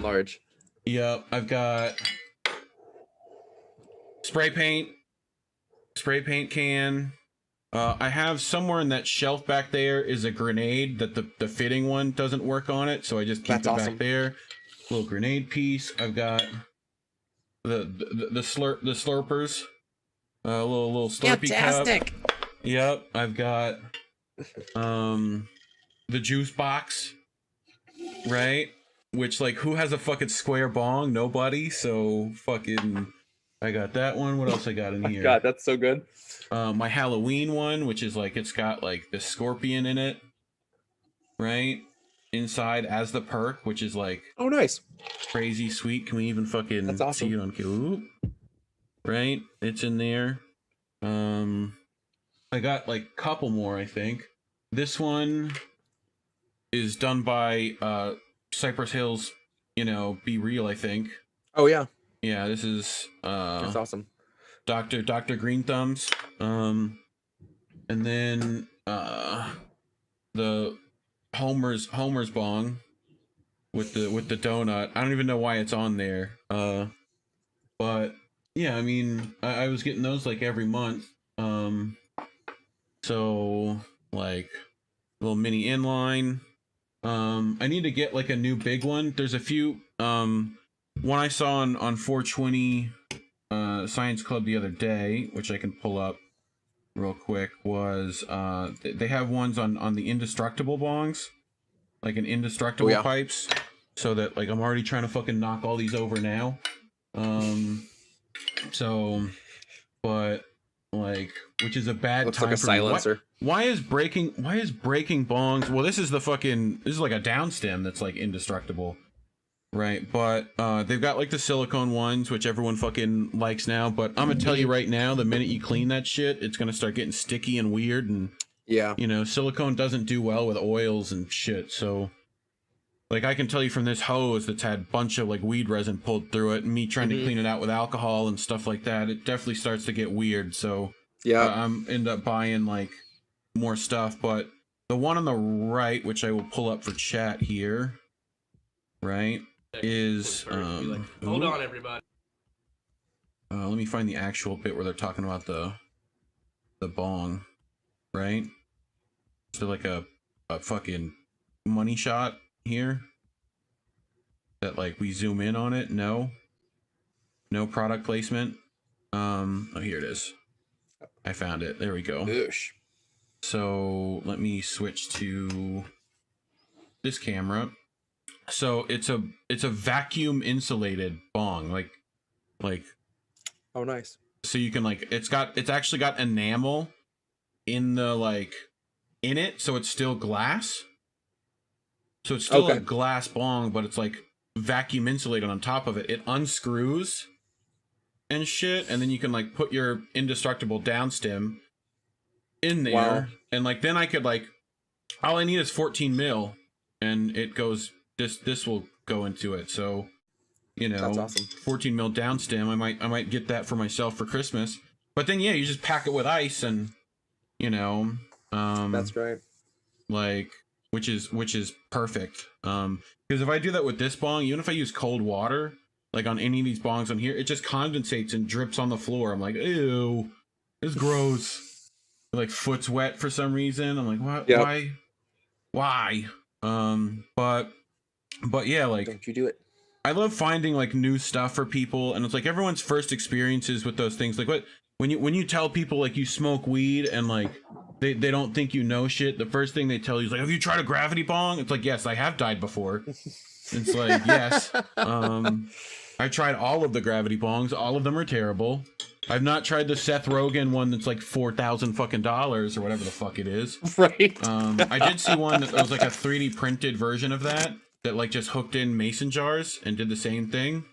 Large. Yep, I've got spray paint can. I have somewhere in that shelf back there is a grenade that the fitting one doesn't work on it, so I just keep That's it awesome. back there. Little grenade piece. I've got the slurpers. Little slurpy Fantastic. cup. Yep, I've got the juice box. Right? Which, like, who has a fucking square bong? Nobody. So fucking I got that one. What else I got in here? God, that's so good. My Halloween one, which is like it's got like the scorpion in it, right? Inside as the perk, which is like Oh, nice. crazy sweet. Can we even fucking That's awesome. see it on Oop. Right? It's in there. I got like a couple more, I think. This one is done by Cypress Hills, Be Real, I think. Oh yeah, Yeah, this is that's awesome. Dr. Green Thumbs. And then the Homer's bong with the donut. I don't even know why it's on there. But yeah, I mean, I was getting those like every month. So like little mini inline. I need to get like a new big one. There's a few. One I saw on 420 Science Club the other day, which I can pull up real quick, was they have ones on the indestructible bongs, like an indestructible pipes, so that like I'm already trying to fucking knock all these over now. So, but like, which is a bad Looks time like a for me. silencer. Why is breaking bongs? Well, this is like a downstem that's like indestructible. Right, but they've got like the silicone ones, which everyone fucking likes now, but I'm gonna tell you right now, the minute you clean that shit, it's gonna start getting sticky and weird, and Yeah. silicone doesn't do well with oils and shit, so like I can tell you from this hose that's had a bunch of like weed resin pulled through it, and me trying to clean it out with alcohol and stuff like that, it definitely starts to get weird, so Yeah. I'm end up buying like more stuff. But the one on the right, which I will pull up for chat here, right, is Hold on, everybody. let me find the actual bit where they're talking about the bong, right? So like a fucking money shot here that like we zoom in on it. No product placement. Oh, here it is. I found it. There we go. Oosh. So let me switch to this camera. So it's a vacuum insulated bong, like Oh, nice. so you can like it's actually got enamel in the like in it, so it's still glass. So it's still a glass bong, but it's like vacuum insulated on top of it. It unscrews and shit, and then you can like put your indestructible downstem in there. Wow. And like then I could like all I need is 14 mil, and it goes this will go into it. So That's awesome. 14 mil downstem. I might get that for myself for Christmas. But then yeah, you just pack it with ice, and That's great. like which is perfect. Because if I do that with this bong, even if I use cold water, like on any of these bongs on here, it just condensates and drips on the floor. I'm like, ew, it's gross. Like foot's wet for some reason. I'm like, what? Yep. Why? But yeah, like Don't you do it. I love finding like new stuff for people, and it's like everyone's first experiences with those things. Like when you tell people like you smoke weed and like they don't think you know shit, the first thing they tell you is like, have you tried a gravity bong? It's like, yes, I have died before. It's like, yes. I tried all of the gravity bongs. All of them are terrible. I've not tried the Seth Rogen one that's like $4,000 fucking dollars or whatever the fuck it is. Right. I did see one that was like a 3D printed version of that like just hooked in mason jars and did the same thing.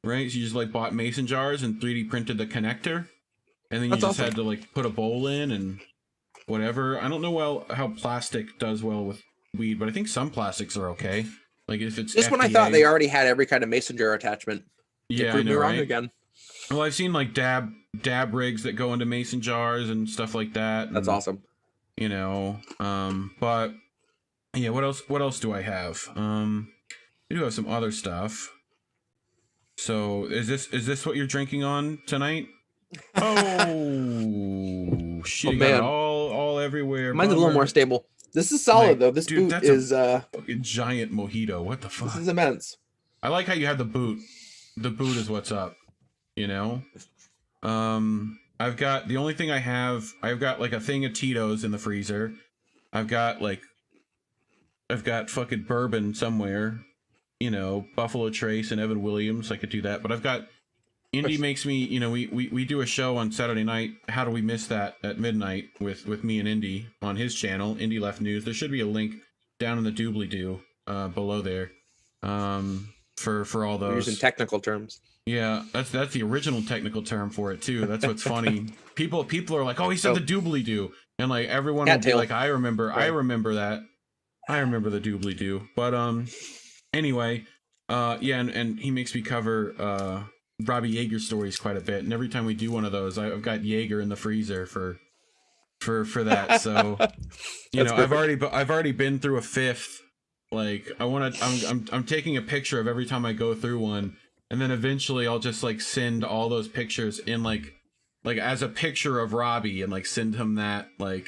Right? So you just like bought mason jars and 3D printed the connector, and then you just had to like put a bowl in and whatever. I don't know how plastic does well with weed, but I think some plastics are okay. Like if it's This one, I thought they already had every kind of mason jar attachment. Yeah, prove I know, me wrong right? again. Well, I've seen like dab rigs that go into mason jars and stuff like that. That's and, awesome. You know, but yeah, what else do I have? We do have some other stuff. So is this what you're drinking on tonight? Oh shit! You got it all everywhere. Mine's a little more stable. This is solid though. This boot is fucking giant mojito. What the fuck? This is immense. I like how you have the boot. The boot is what's up. You know. I've got the only thing I've got like a thing of Tito's in the freezer. I've got fucking bourbon somewhere. You know, Buffalo Trace and Evan Williams. I could do that, but I've got. Indy makes me, you know, we do a show on Saturday night. How do we miss that at midnight with me and Indy on his channel, Indy Left News. There should be a link down in the doobly-doo below there for all those. We're using technical terms. Yeah, that's the original technical term for it too. That's what's funny. People are like, oh, he said the doobly-doo, and like everyone will be like, I remember that. I remember the doobly-doo. But anyway, yeah, and he makes me cover Robbie Yeager stories quite a bit, and every time we do one of those, I've got Yeager in the freezer for that. So you know, perfect. I've already been through a fifth. Like I'm taking a picture of every time I go through one, and then eventually I'll just like send all those pictures in like as a picture of Robbie and like send him that, like,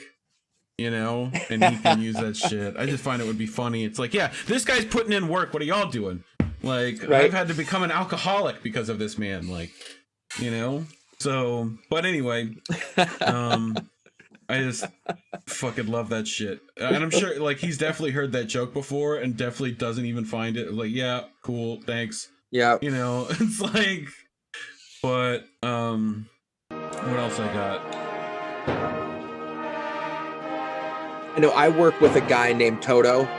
you know, and he can use that shit. I just find it would be funny. It's like, yeah, this guy's putting in work. What are y'all doing? Like, right? I've had to become an alcoholic because of this man, like, you know? So, but anyway, I just fucking love that shit. And I'm sure, like, he's definitely heard that joke before and definitely doesn't even find it. Like, yeah, cool, thanks. Yeah. You know, it's like, but, what else I got? I know I work with a guy named Toto.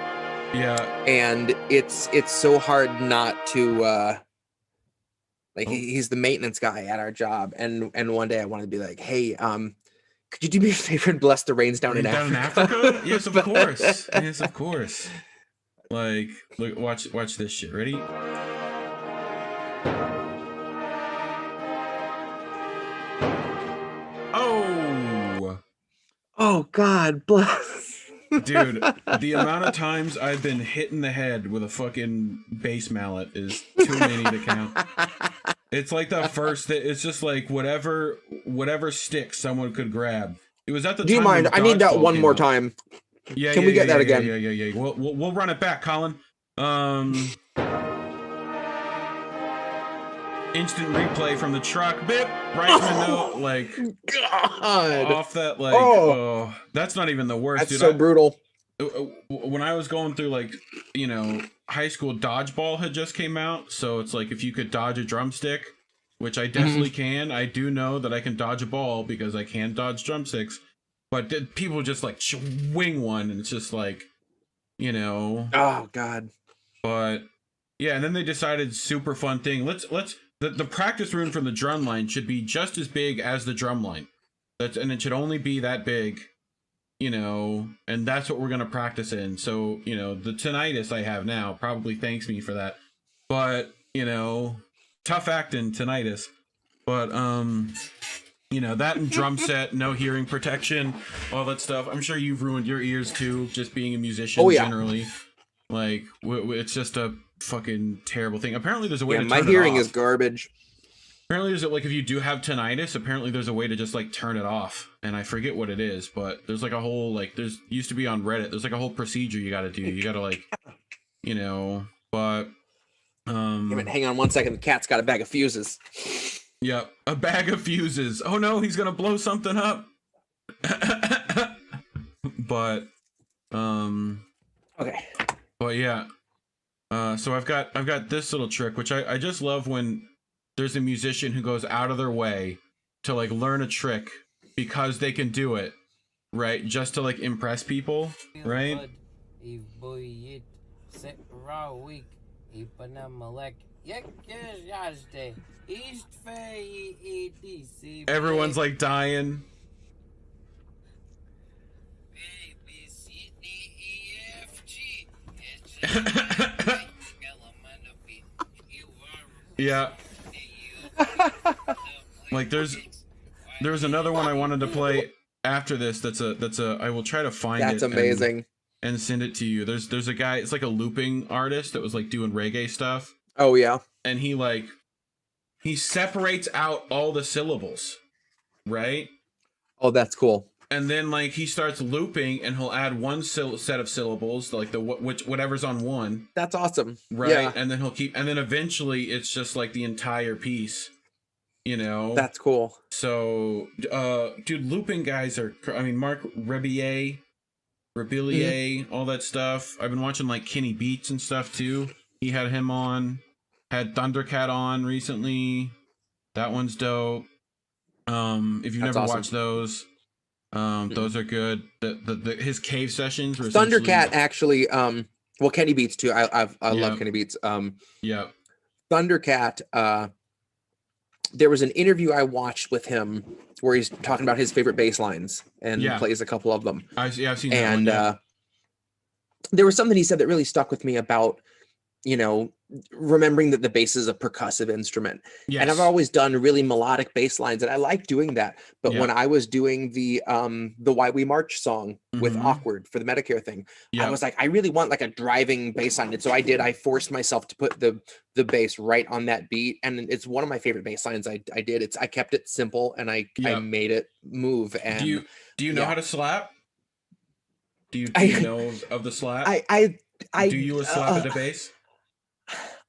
Yeah, and it's so hard not to like he's the maintenance guy at our job, and one day I wanted to be like, hey, could you do me a favor and bless the rains down in Africa? Yes, of course. Yes, of course. Like, look, watch this shit. Ready? Oh God bless. Dude, the amount of times I've been hit in the head with a fucking bass mallet is too many to count. It's like the first, it's just like whatever stick someone could grab. It was at the time. Do you mind? I need that one more time. Yeah, Can we get that again? Yeah. We'll run it back, Colin. Instant replay from the truck, bip, right in the note, like, God, off that, like, oh, that's not even the worst. That's dude. so brutal. When I was going through, like, you know, high school, dodgeball had just came out, so it's like if you could dodge a drumstick, which I definitely can. I do know that I can dodge a ball because I can dodge drumsticks, but people just like swing one, and it's just like, you know, oh God. But yeah, and then they decided super fun thing. Let's the practice room from the drum line should be just as big as the drum line. And it should only be that big, you know, and that's what we're going to practice in. So, you know, the tinnitus I have now probably thanks me for that. But, you know, tough acting tinnitus. But, you know, that and drum set, no hearing protection, all that stuff. I'm sure you've ruined your ears too, just being a musician generally. Like, it's just a fucking terrible thing. Apparently there's a way to turn it off. My hearing is garbage. Apparently there's like, if you do have tinnitus, apparently there's a way to just like turn it off, and I forget what it is, but there's like a whole, like, there's used to be on Reddit, there's like a whole procedure you got to do. You got to, like, you know, but hang on 1 second, the cat's got a bag of fuses. Yep, a bag of fuses. Oh no, he's gonna blow something up. But okay, but yeah, so I've got this little trick, which I just love when there's a musician who goes out of their way to like learn a trick because they can do it, right? Just to like impress people, right? Everyone's like dying. Yeah. Like there was another one I wanted to play after this. That's a. I will try to find it. That's amazing. And send it to you. There's a guy. It's like a looping artist that was like doing reggae stuff. Oh yeah. And he separates out all the syllables, right? Oh, that's cool. And then like he starts looping, and he'll add one set of syllables, like whatever's on one. That's awesome. Right. Yeah. And then he'll keep, and then eventually it's just like the entire piece. You know. That's cool. So, dude, looping guys are. I mean, Mark Rebillier, all that stuff. I've been watching like Kenny Beats and stuff too. He had him on. Had Thundercat on recently. That one's dope. If you've never watched those, those are good. His cave sessions were Thundercat actually. Well, Kenny Beats too. I love Kenny Beats. Yeah. Thundercat. There was an interview I watched with him where he's talking about his favorite bass lines and plays a couple of them. I've seen and that one, there was something he said that really stuck with me about, you know, remembering that the bass is a percussive instrument. Yes. And I've always done really melodic bass lines, and I like doing that. But when I was doing the Why We March song with Awkward for the Medicare thing, I was like, I really want like a driving bass line. And so I forced myself to put the bass right on that beat. And it's one of my favorite bass lines I did. I kept it simple, and I made it move. And do you know how to slap? Do you know of the slap? Do you slap at the bass?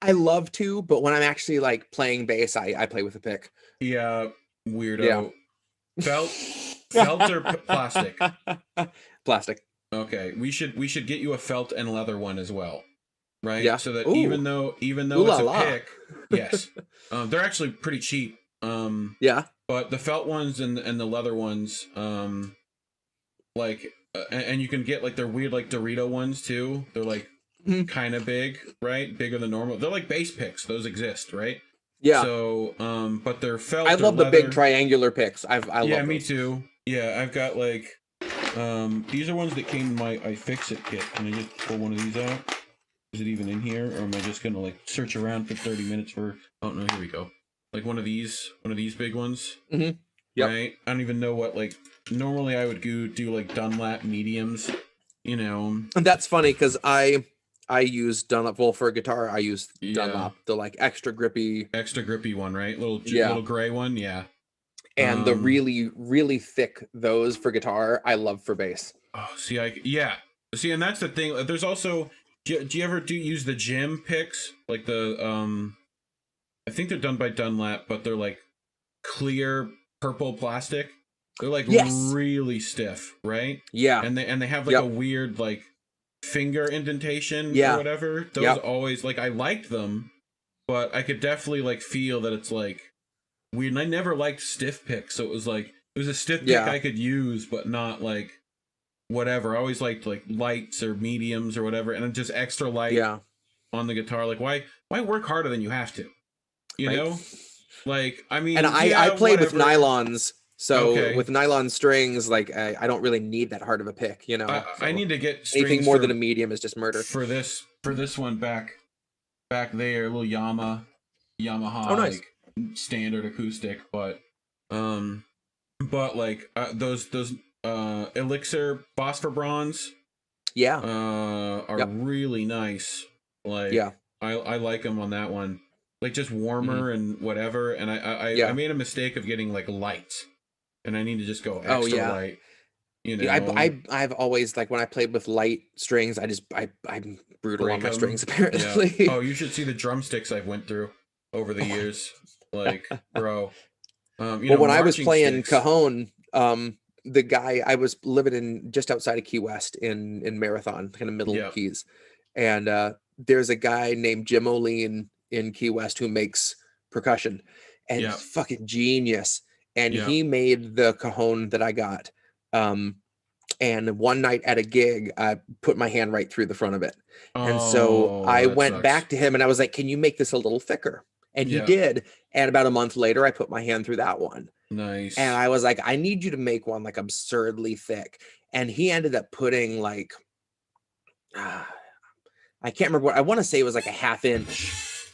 I love to, but when I'm actually like playing bass, I play with a pick. Yeah, weirdo. Yeah. Felt or plastic? Plastic. Okay, we should get you a felt and leather one as well, right? Yeah. So that even though it's a pick, yes, they're actually pretty cheap. Yeah. But the felt ones and the leather ones, like, and you can get like they're weird like Dorito ones too. They're like. Kind of big, right? Bigger than normal. They're like bass picks. Those exist, right? Yeah. So, but they're felt. I love the big triangular picks. I love. Yeah, me those. too. Yeah, I've got like, these are ones that came in my iFixit kit. Can I just pull one of these out? Is it even in here, or am I just gonna like search around for 30 minutes for? Oh no, here we go. Like one of these big ones. Mm-hmm. Yeah. Right. I don't even know what like. Normally, I would do like Dunlap mediums. You know. And that's funny because I use Dunlop. Well, for a guitar, I use Dunlop, the like extra grippy one, right? Little gray one, yeah. And the really, really thick those for guitar, I love for bass. Oh, see, and that's the thing. There's also, do you ever use the gym picks? Like the, I think they're done by Dunlap, but they're like clear purple plastic. They're like really stiff, right? Yeah. And they have like a weird like finger indentation or whatever. Those always like I liked them, but I could definitely like feel that it's like weird. And I never liked stiff picks, so it was a stiff pick I could use, but not like whatever. I always liked like lights or mediums or whatever, and just extra light on the guitar. Like why work harder than you have to? You know? Like I mean, and I played with nylons. So with nylon strings, like I don't really need that hard of a pick, you know. I need to get anything more than a medium is just murder. For this one back there, a little Yamaha, nice. like standard acoustic, but like those Elixir Phosphor Bronze, are really nice. Like I like them on that one, like just warmer and whatever. And I made a mistake of getting like lights. And I need to just go extra light. You know, I've always like when I played with light strings, I'm brutal on my strings apparently. Yeah. Oh, you should see the drumsticks I've went through over the years. Like, bro. When I was playing Cajon, the guy I was living in just outside of Key West in Marathon, kind of middle Keys, and there's a guy named Jim O'Lean in Key West who makes percussion, and he's fucking genius. And he made the Cajon that I got. And one night at a gig, I put my hand right through the front of it. And so I went back to him and I was like, can you make this a little thicker? And he did. And about a month later, I put my hand through that one. Nice. And I was like, I need you to make one like absurdly thick. And he ended up putting like, I can't remember what, I want to say it was like a 1/2 inch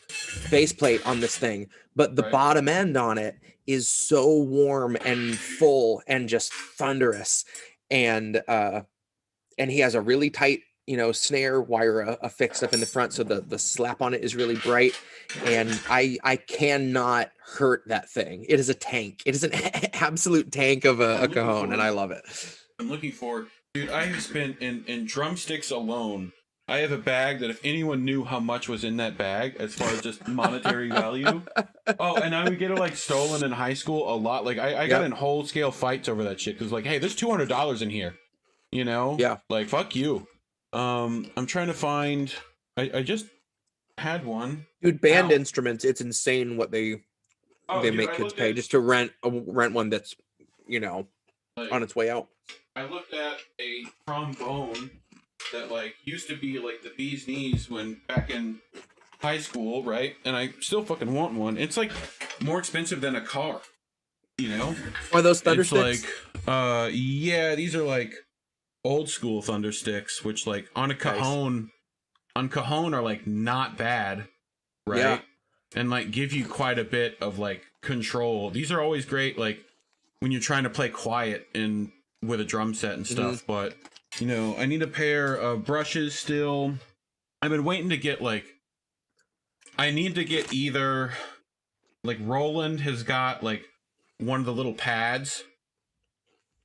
faceplate on this thing, but the Right. bottom end on it is so warm and full and just thunderous. And he has a really tight, snare wire affixed up in the front, so the slap on it is really bright, and I cannot hurt that thing. It is a tank. It is an absolute tank of a cajon, and I love it. I'm looking for, dude. I have spent in drumsticks alone. I have a bag that if anyone knew how much was in that bag as far as just monetary value. Oh, and I would get it like stolen in high school a lot. Like I got in whole scale fights over that shit because like, hey, there's $200 in here. Yeah. Like fuck you. I'm trying to find. I just had one. Dude, band instruments, it's insane what they make kids pay just to rent one that's like, on its way out. I looked at a trombone that like used to be like the bee's knees when back in high school, right? And I still fucking want one. It's like more expensive than a car, Are those thunder it's sticks? like yeah, these are like old school thunder sticks, which like on a cajon are like not bad, right? Yeah. And like give you quite a bit of like control. These are always great like when you're trying to play quiet and with a drum set and stuff, but I need a pair of brushes still. I've been waiting to get like I need to get either like Roland has got like one of the little pads,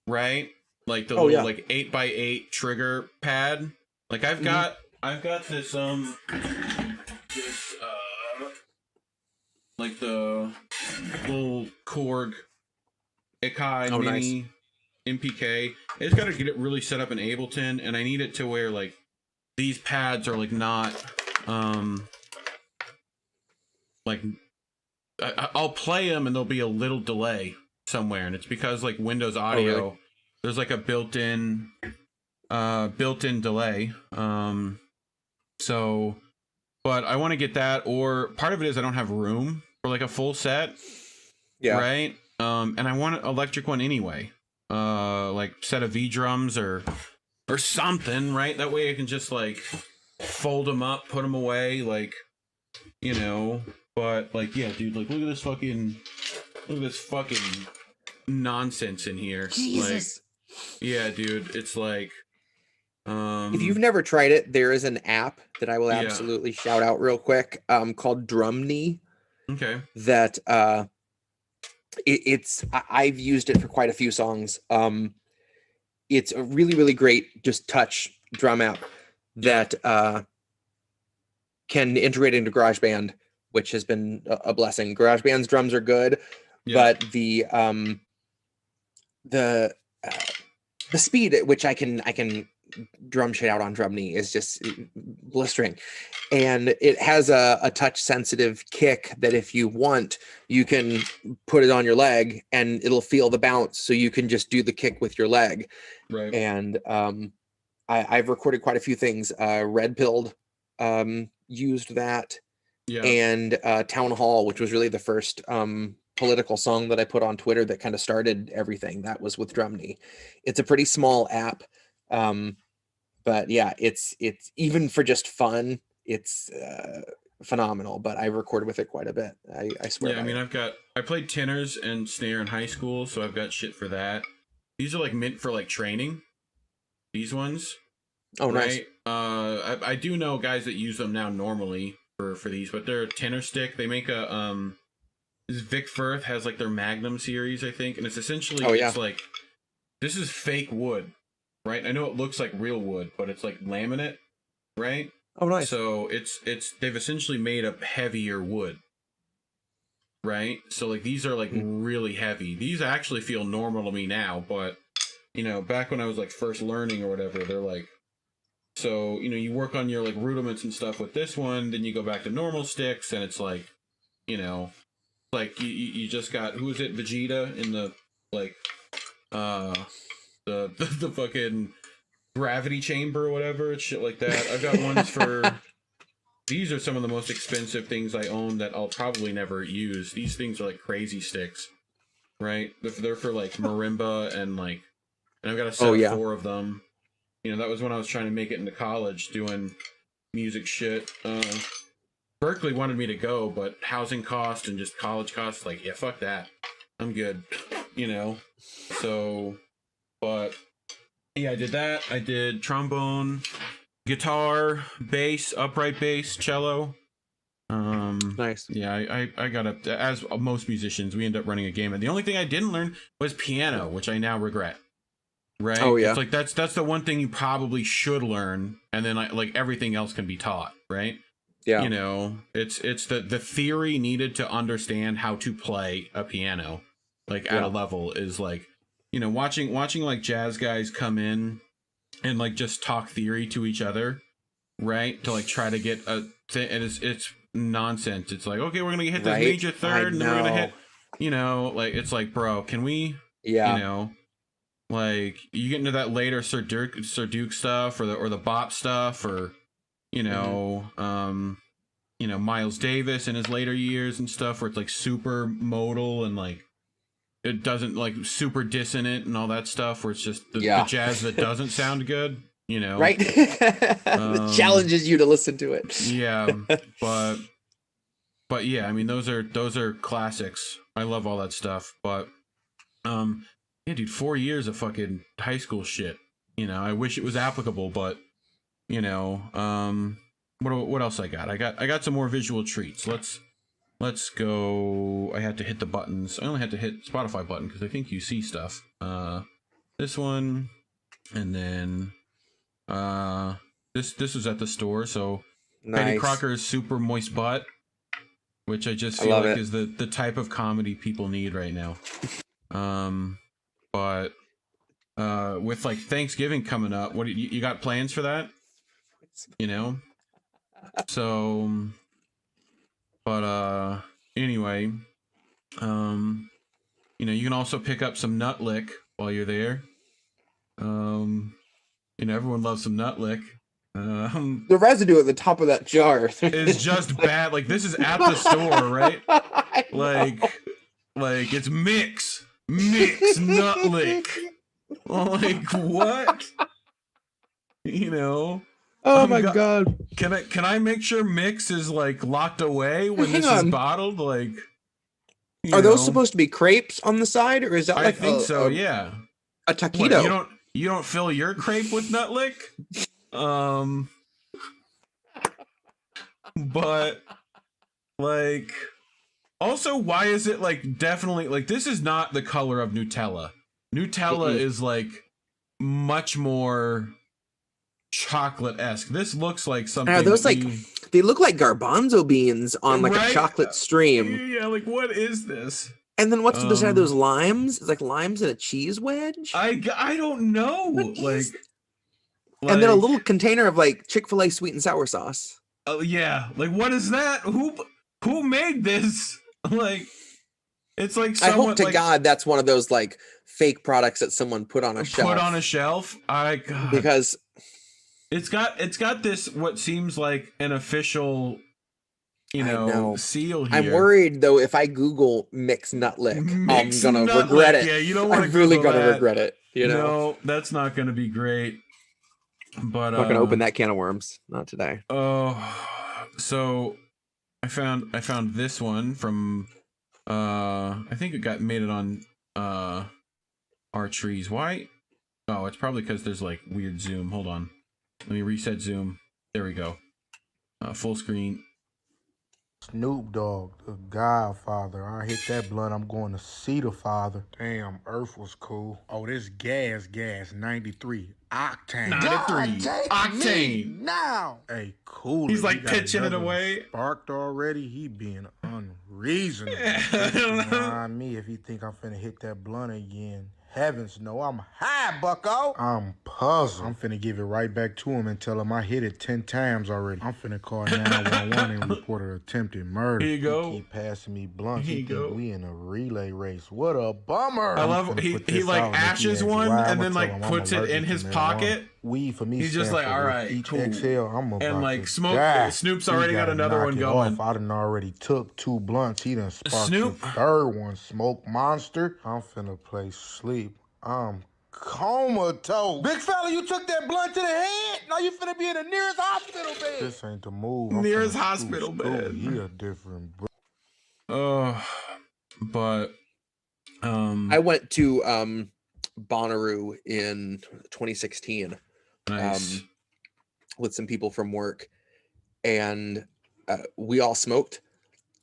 right? Like the little like 8x8 trigger pad. Like I've got this like the little Korg Ikai Mini MPK. I just gotta get it really set up in Ableton, and I need it to where like these pads are like not like I'll play them and there'll be a little delay somewhere, and it's because like Windows Audio there's like a built-in delay. So but I want to get that, or part of it is I don't have room for like a full set. Yeah. Right? And I want an electric one anyway. Like set of V drums or something, right? That way I can just like fold them up, put them away, like but like yeah, dude, like look at this fucking nonsense in here. Jesus. Like yeah, dude, it's like if you've never tried it, there is an app that I will absolutely shout out real quick called Drumney. Okay. That I've used it for quite a few songs. It's a really, really great just touch drum app that can integrate into GarageBand, which has been a blessing. GarageBand's drums are good, but the speed at which I can drum shit out on Drumney is just blistering, and it has a touch sensitive kick that if you want you can put it on your leg and it'll feel the bounce, so you can just do the kick with your leg, right? And I've recorded quite a few things. Red Pilled used that, and Town Hall, which was really the first political song that I put on Twitter that kind of started everything, that was with Drumney. It's a pretty small app, but yeah, it's even for just fun, it's phenomenal. But I recorded with it quite a bit. I swear. Yeah, I mean, I played tenors and snare in high school, so I've got shit for that. These are like meant for like training. These ones. Oh, right? Nice. I do know guys that use them now normally for these, but they're a tenor stick. They make a Vic Firth has like their Magnum series, I think, and it's essentially it's like this is fake wood. Right, I know it looks like real wood, but it's like laminate, right? Oh, nice. So it's they've essentially made a heavier wood, right? So like these are like really heavy. These actually feel normal to me now, but back when I was like first learning or whatever, they're like, so you work on your like rudiments and stuff with this one, then you go back to normal sticks, and it's like, like you just got, who is it, Vegeta in the like the fucking gravity chamber or whatever, shit like that. I've got ones for these are some of the most expensive things I own that I'll probably never use. These things are like crazy sticks, right? They're for like marimba and I've got a set of 4 of them. That was when I was trying to make it into college doing music shit. Berkeley wanted me to go, but housing cost and just college costs, like, yeah, fuck that. I'm good, you know? So, but, yeah, I did that. I did trombone, guitar, bass, upright bass, cello. Nice. Yeah, I got up, as most musicians, we end up running a game, and the only thing I didn't learn was piano, which I now regret. Right? Oh, yeah. It's like, that's the one thing you probably should learn, and then, like everything else can be taught, right? Yeah. You know, it's the theory needed to understand how to play a piano, like at a level, is like, you know, watching like jazz guys come in and like just talk theory to each other, right? To like try to get a thing, and it's nonsense. It's like, okay, we're gonna hit this major third, and then we're gonna hit, you know, like, it's like, bro, can we, you know, like, you get into that later Sir Duke stuff, or the bop stuff, or, you know, you know, Miles Davis in his later years and stuff, where it's like super modal and like it doesn't, like, super dissonant and all that stuff, where it's just the jazz that doesn't sound good, you know, right? It challenges you to listen to it. Yeah, but yeah, I mean, those are classics. I love all that stuff, but yeah, dude, 4 years of fucking high school shit. You know, I wish it was applicable, but you know, what else I got? I got some more visual treats. Let's go. I had to hit the buttons. I only had to hit Spotify button because I think you see stuff. This one, and then this was at the store. So Betty Crocker's Super Moist Butt, which I just feel like is the type of comedy people need right now. But with like Thanksgiving coming up, what you got plans for that? You know, so, but anyway, you know, you can also pick up some nut lick while you're there. You know, everyone loves some nut lick. The residue at the top of that jar is just bad. Like, this is at the store, right? Like it's mix nut lick. Like, what? You know? Oh my god! Can I make sure mix is like locked away when this is bottled? Like, are those supposed to be crepes on the side, or is that like I think so? Yeah, a taquito. What, you don't fill your crepe with nut lick? But like, also, why is it like definitely like this is not the color of Nutella? Nutella is like much more chocolate-esque. This looks like something. Are those like they look like garbanzo beans on like a chocolate stream? Yeah, like what is this? And then what's beside those limes? It's like limes and a cheese wedge. I don't know. Like, and then a little container of like Chick-fil-A sweet and sour sauce. Oh yeah, like what is that? Who made this? Like, it's like I hope to God that's one of those like fake products that someone put on a shelf. Put on a shelf. Because it's got this what seems like an official, you know, seal here. I'm worried though if I Google mix nut lick, I'm gonna regret it. Yeah, you don't want to. I'm really gonna regret it. You know, no, that's not gonna be great. But I'm not gonna open that can of worms. Not today. Oh, so I found this one from I think it made it on our trees. Why? Oh, it's probably because there's like weird zoom. Hold on, let me reset zoom. There we go. Full screen. Snoop Dogg, the Godfather. I hit that blunt, I'm going to see the father. Damn, Earth was cool. Oh, this gas, 93. Octane. 93. Octane. Now. Hey, cool. He's like pitching it away. Sparked already. He being unreasonable. Nah, me, if he think I'm finna hit that blunt again. Heavens no, I'm high, bucko. I'm puzzled. I'm finna give it right back to him and tell him I hit it 10 times already. I'm finna call 911 and report an attempted murder. Here you go. He keep passing me blunts. He think we in a relay race. What a bummer. I love he like ashes one and then like puts it in his pocket. Weed for me. He's just like, all right, each cool. exhale, I'm about and like to smoke. die. Snoop's already got another one going. I done already took 2 blunts. He done sparked Snoop. the 3rd one. Smoke monster. I'm finna play sleep. I'm comatose. Big fella, you took that blunt to the head. Now you finna be in the nearest hospital bed. This ain't the move. Nearest hospital bed. Yeah, different. But I went to Bonnaroo in 2016 nice. with some people from work, and we all smoked.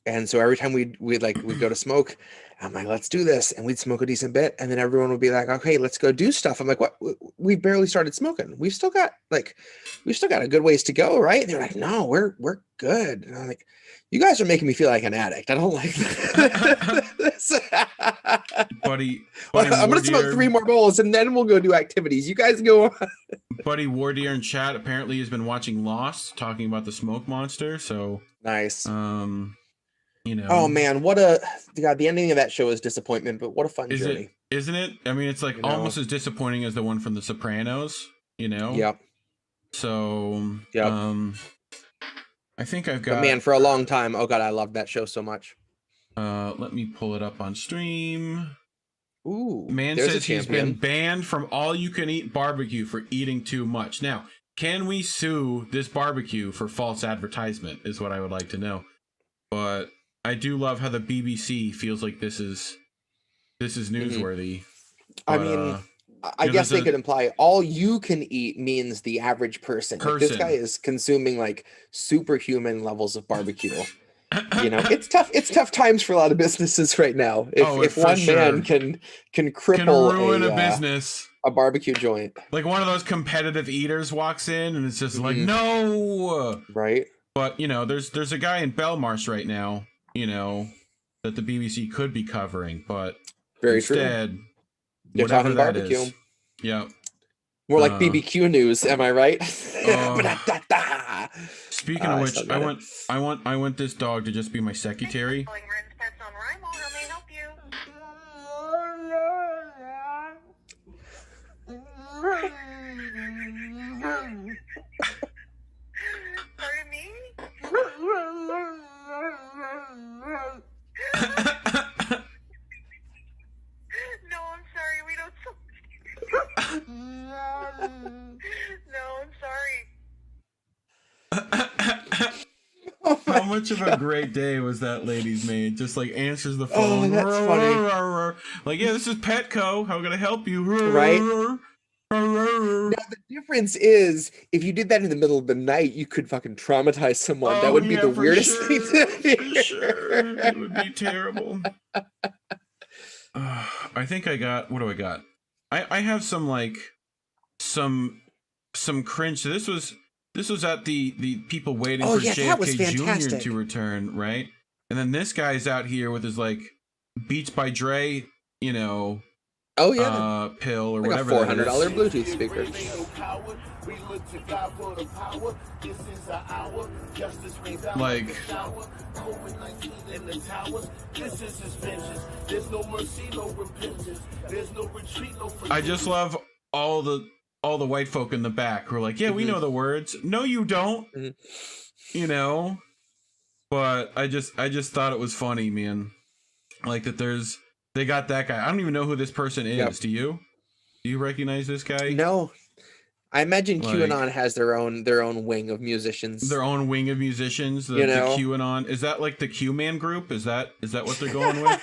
And so every time we'd go to smoke, I'm like, let's do this. And we'd smoke a decent bit. And then everyone would be like, okay, let's go do stuff. I'm like, what? We barely started smoking. We've still got a good ways to go, right? And they're like, no, we're good. And I'm like, you guys are making me feel like an addict. I don't like this. Buddy I'm going to smoke 3 more bowls and then we'll go do activities. You guys go on. Buddy Wardeer in chat apparently has been watching Lost, talking about the smoke monster. So nice. You know. Oh man, the ending of that show is disappointment, but what a fun journey. Isn't it? I mean, it's like almost as disappointing as the one from The Sopranos, you know? Yep. So, yep. I think I've got... But man, for a long time, oh god, I loved that show so much. Let me pull it up on stream. Ooh, Man says he's been banned from all-you-can-eat barbecue for eating too much. Now, can we sue this barbecue for false advertisement is what I would like to know. But I do love how the BBC feels like this is newsworthy. I mean, I guess they could imply all you can eat means the average person. Like, this guy is consuming like superhuman levels of barbecue. You know, it's tough. It's tough times for a lot of businesses right now. If one man can cripple ruin a business, a barbecue joint, like one of those competitive eaters walks in and it's just like no, right? But you know, there's a guy in Belmarsh right now, you know, that the BBC could be covering, but instead, they're talking barbecue. Yeah. More like BBQ news, am I right? Speaking of which, I want this dog to just be my secretary. Pardon me? No, I'm sorry. We don't. No, I'm sorry. How much of a great day was that lady's made? Just like answers the phone. Oh, that's funny. Like, yeah, this is Petco. How can I help you? Right? Now, the difference is, if you did that in the middle of the night, you could fucking traumatize someone. That would be the weirdest thing to hear. For sure. It would be terrible. I think I got... What do I got? I have some, like... Some cringe. So this was at the people waiting for JFK Jr. to return, right? And then this guy's out here with his, like, Beats by Dre, you know... Oh yeah, pill or like whatever. A $400 Bluetooth speaker. Like, I just love all the white folk in the back who are like, yeah, we know the words. No, you don't. You know, but I just thought it was funny, man. Like that they got that guy. I don't even know who this person is. Yep. Do you? Do you recognize this guy? No. I imagine QAnon has their own wing of musicians. Their own wing of musicians. The QAnon. Is that like the Q-Man group? Is that what they're going with?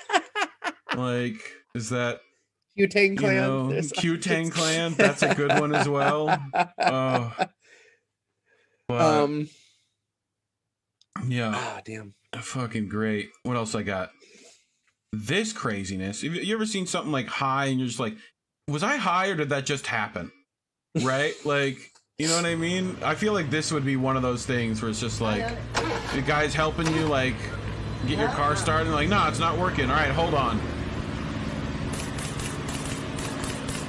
Like, is that Q-Tang Clan? You know, Q-Tang Clan. That's a good one as well. Yeah. Ah, damn. Fucking great. What else I got? This craziness. Have you ever seen something like high and you're just like, was I high or did that just happen? Right? Like, you know what I mean? I feel like this would be one of those things where it's just like, the guy's helping you, like, get your car started. Like, no, it's not working. All right, hold on.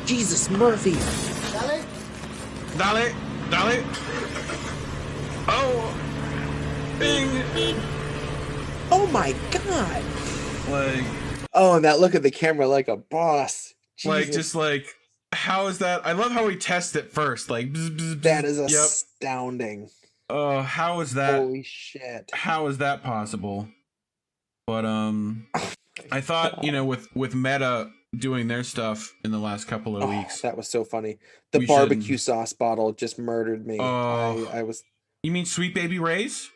Jesus, Murphy. Dale. Oh. Bing. Oh my God. Like, oh, and that look at the camera like a boss. Jesus. Like, just like, how is that? I love how he tests it first. Like, bzz, bzz, bzz. That is astounding. Oh, how is that? Holy shit. How is that possible? But I thought, you know, with Meta doing their stuff in the last couple of weeks. That was so funny. The We barbecue should- sauce bottle just murdered me. Oh. I was You mean Sweet Baby Ray's?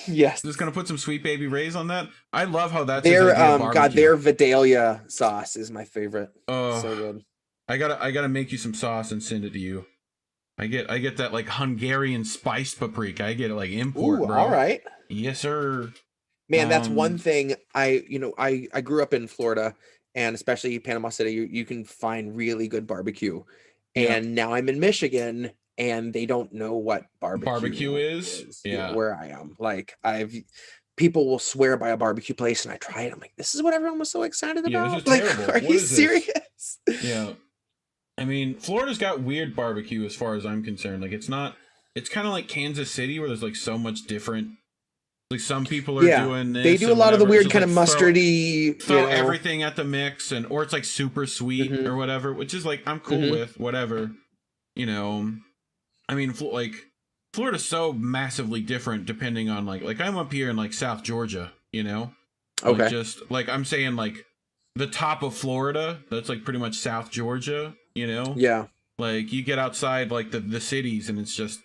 yes. Just gonna put some Sweet Baby Ray's on that. I love how that's Their his idea of God, barbecue. their Vidalia sauce is my favorite. Oh, So good. I gotta make you some sauce and send it to you. I get that like Hungarian spiced paprika. I get it like import, Ooh, bro. all right. Yes, sir. Man, that's one Um, thing I grew up in Florida, and especially Panama City, you can find really good barbecue. Yeah. And now I'm in Michigan, and they don't know what Barbecue is? Yeah. where I am. Like people will swear by a barbecue place, and I try it. I'm like, this is what everyone was so excited Yeah, about. this is Like, terrible. are What you is this? serious? Yeah. I mean, Florida's got weird barbecue as far as I'm concerned. Like it's kind of like Kansas City where there's like so much different. Like some people are doing this. They do a and lot of the whatever. It's weird kind of just, like, mustardy. throw you know. everything at the mix, or it's like super sweet Mhm. or whatever, which is like I'm cool Mhm. with whatever. You know, I mean, like Florida's so massively different depending on like I'm up here in like South Georgia. You know, like, Okay. just like I'm saying like the top of Florida. That's like pretty much South Georgia. You know, Yeah. like you get outside like the cities and it's just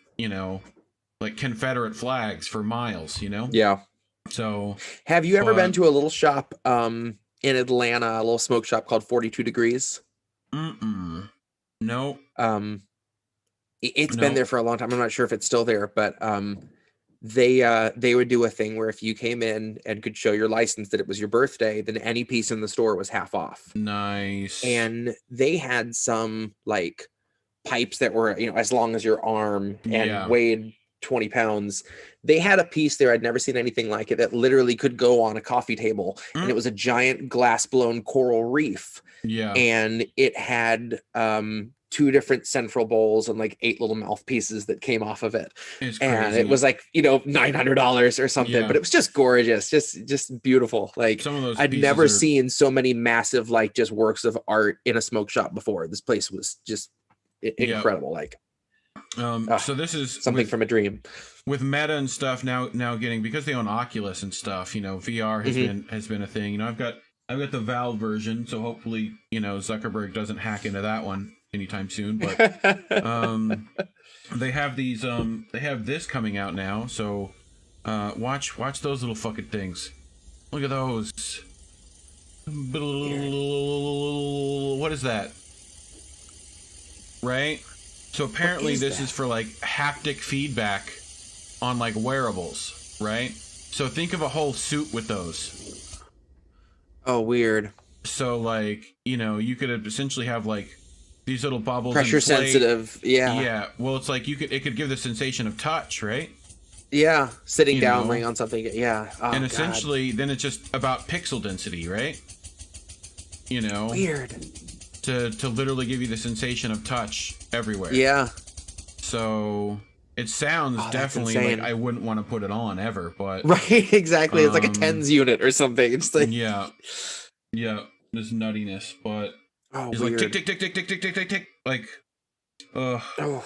like Confederate flags for miles. Yeah. So Have you ever been But- to a little shop in Atlanta, a little smoke shop called 42 Degrees? no. It's No. been there for a long time. I'm not sure if it's still there, but they would do a thing where if you came in and could show your license that it was your birthday, then any piece in the store was half off. Nice. And they had some like pipes that were, as long as your arm and Yeah. weighed 20 pounds. They had a piece there. I'd never seen anything like it that literally could go on a coffee table. And Mm. it was a giant glass blown coral reef. Yeah. And it had 2 different central bowls and like 8 little mouthpieces that came off of it. It's And crazy. it was like, $900 or something, Yeah. but it was just gorgeous, just beautiful. Like Some of those I'd pieces never are- seen so many massive, like just works of art in a smoke shop before. This place was just Yeah. incredible. Like So this is something with, from a dream. with Meta and stuff now getting, because they own Oculus and stuff. VR has been a thing. I've got the Valve version, so hopefully Zuckerberg doesn't hack into that one anytime soon. But they have these they have this coming out now. So watch those little fucking things. Look at those. What is that? Right? So apparently is this that? is for like haptic feedback on like wearables, right? So think of a whole suit with those. Oh, weird. So like, you could essentially have like these little bubbles. Pressure inflate. sensitive. Yeah. Yeah. Well, it's like it could give the sensation of touch, right? Yeah. Sitting You down, know. laying on something. Yeah. Oh, And God. essentially then it's just about pixel density, right? Weird. To literally give you the sensation of touch everywhere. Yeah. So it sounds Oh, that's definitely like insane. I wouldn't want to put it on ever, but Right. Exactly. It's like a Um, tens unit or something. It's like, yeah, this nuttiness, but oh, it's weird. like tick tick tick tick tick tick tick tick, like, Oh,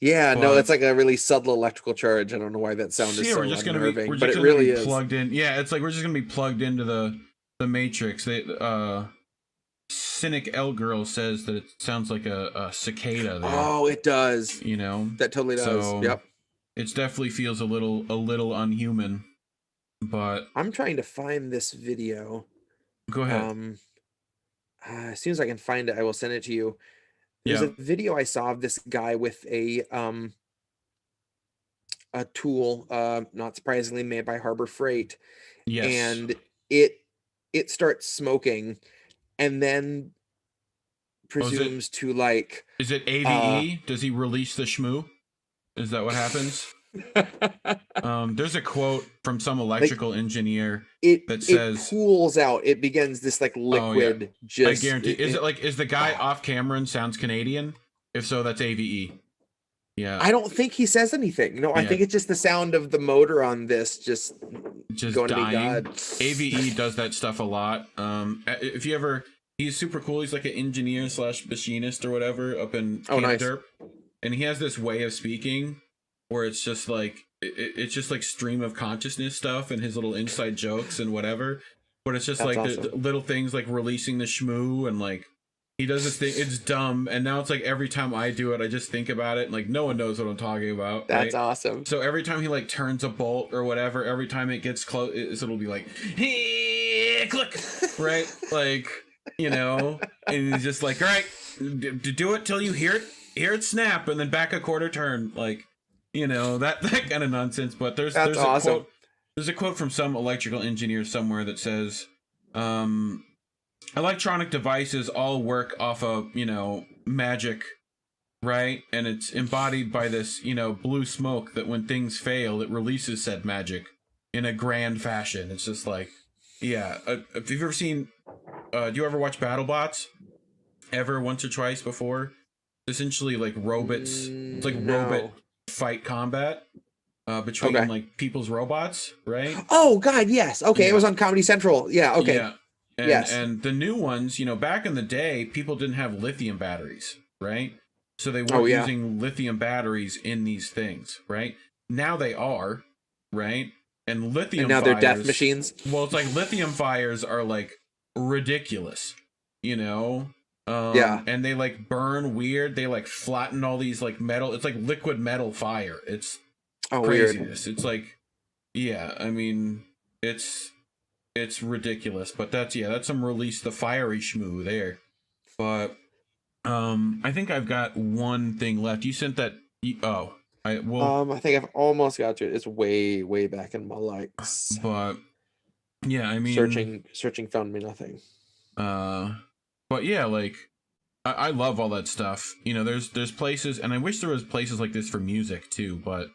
yeah. No, But- it's like a really subtle electrical charge. I don't know why that sound is yeah, so we're just gonna unnerving, be but it really is. plugged in. Yeah, it's like we're just gonna be plugged into the matrix. They Cynic L Girl says that it sounds like a cicada there. Oh, it does. That totally does. So- Yep. It definitely feels a little unhuman, but I'm trying to find this video. go ahead. As soon as I can find it, I will send it to you. There's Yeah. a video I saw of this guy with a tool, not surprisingly made by Harbor Freight, Yes. and it starts smoking, and then presumes to like. Is it AVE? Does he release the shmoo? Is that what happens? There's a quote from some electrical engineer It that says- it pools out. It begins this like liquid. Just I guarantee. Is the guy off camera and sounds Canadian? If so, that's AVE. Yeah. I don't think he says anything. No, I Yeah. think it's just the sound of the motor on this just going dying. to be God. AVE does that stuff a lot. If you ever, he's super cool. He's like an engineer / machinist or whatever up in Oh, Camp nice. Derp, and he has this way of speaking where it's just like it's just like stream of consciousness stuff and his little inside jokes and whatever. but it's just That's like awesome. the little things like releasing the shmoo, and like he does this thing. It's dumb, and now it's like every time I do it, I just think about it, and like no one knows what I'm talking about. That's right? awesome. So every time he like turns a bolt or whatever, every time it gets close, it'll be like, hey, click, right? Like, you know, and he's just like, all right, do it till you hear it snap, and then back a quarter turn, like, you know, that kind of nonsense. But there's awesome. a quote. There's a quote from some electrical engineer somewhere that says, electronic devices all work off of, you know, magic, right? And it's embodied by this, you know, blue smoke that when things fail, it releases said magic in a grand fashion. It's just like, yeah. If you've ever seen, do you ever watch Battlebots? Ever, once or twice before? Essentially like robots. It's like robot fight combat. Between like people's robots, right? Oh God, yes. Okay, Yeah. It was on Comedy Central. Yeah. Okay. Yeah. And, yes. And the new ones, you know, back in the day, people didn't have lithium batteries, right? So they weren't using lithium batteries in these things, right? Now they are, right? And lithium and now fires, they're death machines. Well, it's like lithium fires are like ridiculous, you know? And they like burn weird. They like flatten all these like metal. It's like liquid metal fire. It's craziness. Weird. It's like, yeah, I mean, it's ridiculous, but that's some release the fiery shmoo there. But I think I've got one thing left. You sent that. I think I've almost got to it. It's way back in my likes. But yeah, I mean, searching found me nothing. But yeah, like I love all that stuff. You know, there's places, and I wish there was places like this for music too, but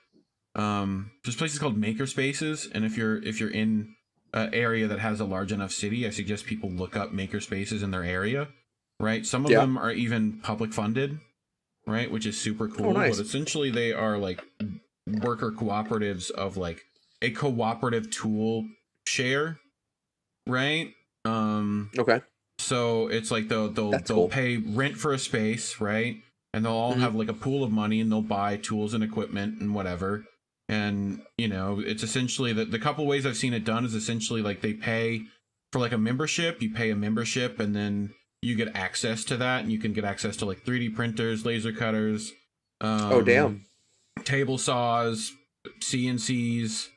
there's places called maker spaces, and if you're in an area that has a large enough city, I suggest people look up maker spaces in their area, right? Some of them are even public funded, right, which is super cool. Oh, nice. But essentially they are like worker cooperatives of like a cooperative tool share, right? Okay. So it's like they'll pay rent for a space, right? And they'll all have like a pool of money, and they'll buy tools and equipment and whatever. And, you know, it's essentially the couple ways I've seen it done is essentially like they pay for like a membership. You pay a membership, and then you get access to that, and you can get access to like 3D printers, laser cutters, table saws, CNCs,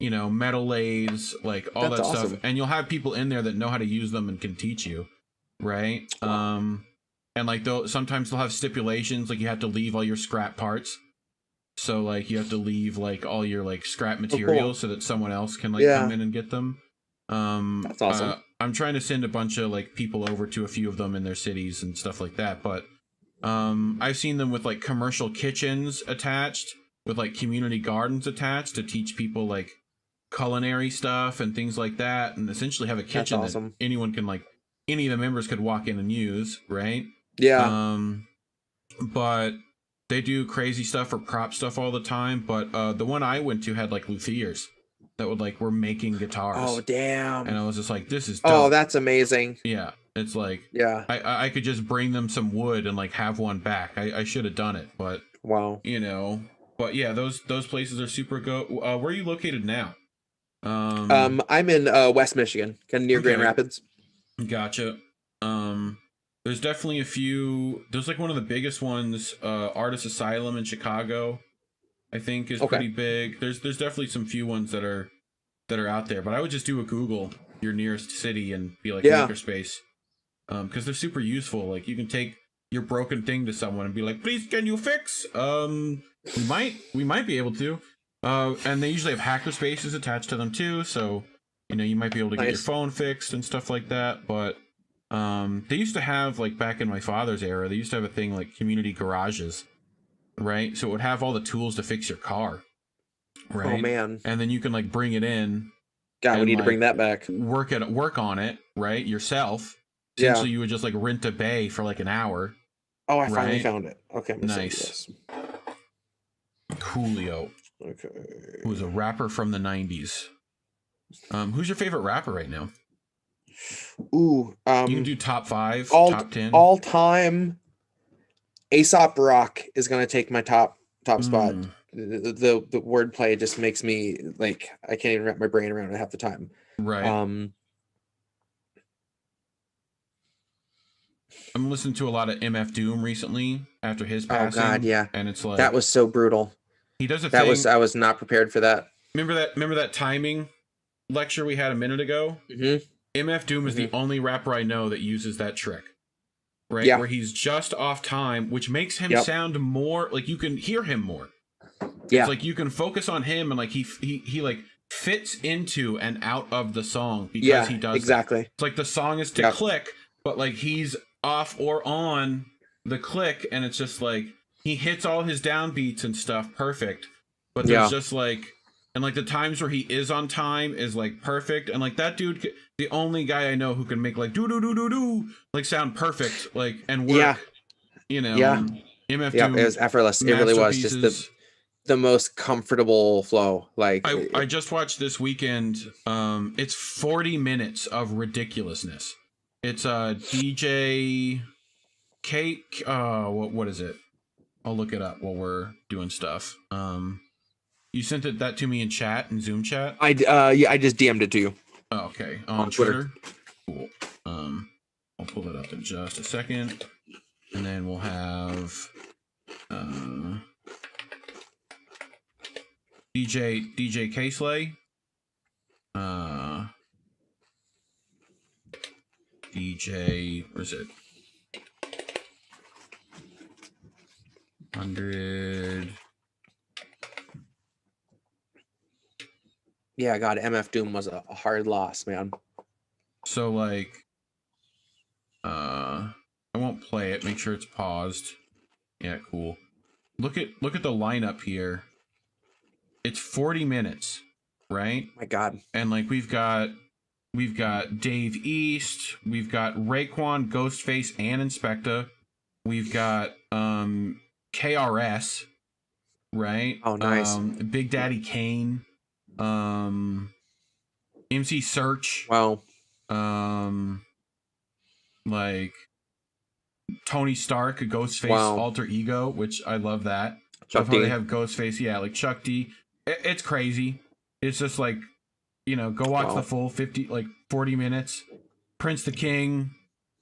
you know, metal lathes, like all that stuff. And you'll have people in there that know how to use them and can teach you, right? And like sometimes they'll have stipulations, like you have to leave all your scrap parts. So like you have to leave like all your like scrap materials so that someone else can like come in and get them. That's awesome. I'm trying to send a bunch of like people over to a few of them in their cities and stuff like that. But I've seen them with like commercial kitchens attached, with like community gardens attached to teach people like culinary stuff and things like that, and essentially have a kitchen that anyone can like, any of the members could walk in and use, right? Yeah. But they do crazy stuff for prop stuff all the time. But the one I went to had like luthiers that were making guitars. Oh damn! And I was just like, this is dope. Oh, that's amazing. Yeah, it's like, yeah, I could just bring them some wood and like have one back. I should have done it, but wow, you know. But yeah, those places are super go. Where are you located now? I'm in West Michigan, kind of near Grand Rapids. Gotcha. There's definitely a few. There's like one of the biggest ones, Artist Asylum in Chicago, I think is pretty big. There's definitely some few ones that are out there, but I would just do a Google your nearest city and be like makerspace, because they're super useful. Like you can take your broken thing to someone and be like, please, can you fix? We might be able to. And they usually have hacker spaces attached to them too, so you know you might be able to get your phone fixed and stuff like that. But they used to have, like back in my father's era, they used to have a thing like community garages, right? So it would have all the tools to fix your car, right? Oh man! And then you can like bring it in. God, we need to bring that back. Work on it, right? Yourself. Essentially, you would just like rent a bay for like an hour. Oh, I finally found it. Okay, nice. Coolio. Okay. Who was a rapper from the 90s. Who's your favorite rapper right now? Ooh, you can do top 5, top 10. All time. Aesop Rock is gonna take my top spot. The wordplay just makes me like I can't even wrap my brain around it half the time. Right. I'm listening to a lot of MF Doom recently after his passing. Oh God, yeah. And it's like that was so brutal. he does a That thing. I was not prepared for that. Remember that timing lecture we had a minute ago? MF Doom is the only rapper I know that uses that trick. Right? Yeah. Where he's just off time, which makes him sound more like you can hear him more. Yeah. It's like you can focus on him and like he like fits into and out of the song because he does exactly. It's like the song is to click, but like he's off or on the click, and it's just like he hits all his downbeats and stuff perfect. But there's just like, and like the times where he is on time is like perfect, and like that dude, the only guy I know who can make like do do do do do like sound perfect, like and work. You know. MF Doom, it was effortless. It really was just the most comfortable flow. Like I just watched this weekend. It's 40 minutes of ridiculousness. It's DJ Cake. What is it? I'll look it up while we're doing stuff. You sent that to me in chat, in Zoom chat. I just DM'd it to you. Oh, okay, on Twitter. Cool. I'll pull it up in just a second, and then we'll have DJ K-Slay. DJ, where is it? 100. Yeah, God, MF Doom was a hard loss, man. So like, I won't play it. Make sure it's paused. Yeah, cool. Look at the lineup here. It's 40 minutes, right? My God. And like we've got Dave East, we've got Raekwon, Ghostface, and Inspector. We've got KRS, right? Oh, nice. Big Daddy Kane, MC Search. Wow. Like Tony Stark, a Ghostface alter ego, which I love that. Chuck How D. they have Ghostface, yeah, like Chuck D. It's crazy. It's just like, you know, go watch the full 40 minutes. Prince the King,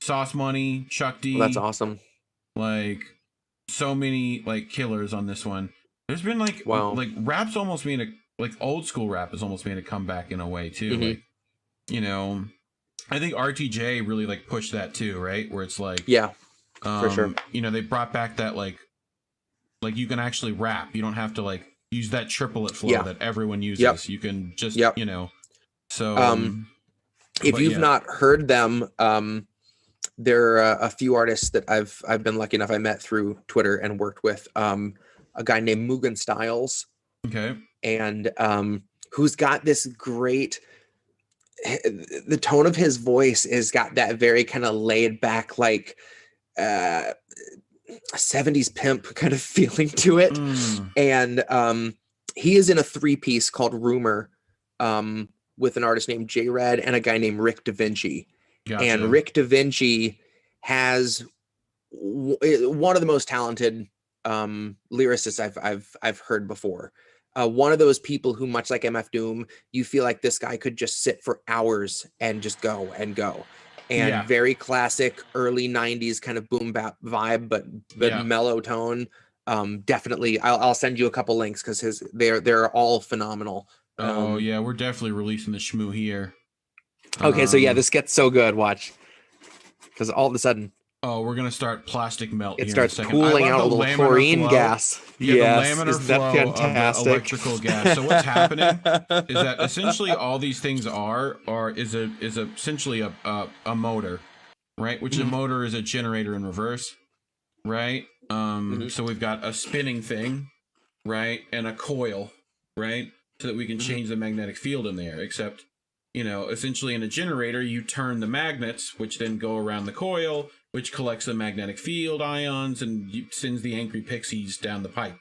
Sauce Money, Chuck D. Well, that's awesome. Like so many like killers on this one. There's been like rap's almost made like old school rap has almost made a comeback in a way too. Like, you know, I think RTJ really like pushed that too, right? Where it's like, for sure. You know, they brought back that like you can actually rap. You don't have to like use that triplet flow that everyone uses. You can just you know. So if you've not heard them, there are a few artists that I've been lucky enough I met through Twitter and worked with. A guy named Mugen Styles. Okay. And who's got this great, the tone of his voice is got that very kind of laid back, like 70s pimp kind of feeling to it. And he is in a 3-piece called Rumor with an artist named J Red and a guy named Rick Davinci. Gotcha. And Rick Davinci has one of the most talented lyricists I've heard before. One of those people who, much like MF Doom, you feel like this guy could just sit for hours and just go and go. And very classic early 90s kind of boom bap vibe, but mellow tone. Definitely, I'll send you a couple links because they're all phenomenal. We're definitely releasing the shmoo here. Okay, so this gets so good. Watch, because all of a sudden, we're gonna start plastic melt. It starts cooling out a little chlorine gas. Yes, the laminar isn't that flow fantastic? Of the electrical gas. So what's happening is that essentially all these things is essentially a motor, right? Which a motor is a generator in reverse, right? So we've got a spinning thing, right, and a coil, right, so that we can change the magnetic field in there. Except, you know, essentially in a generator, you turn the magnets, which then go around the coil, which collects the magnetic field ions and sends the angry pixies down the pipe.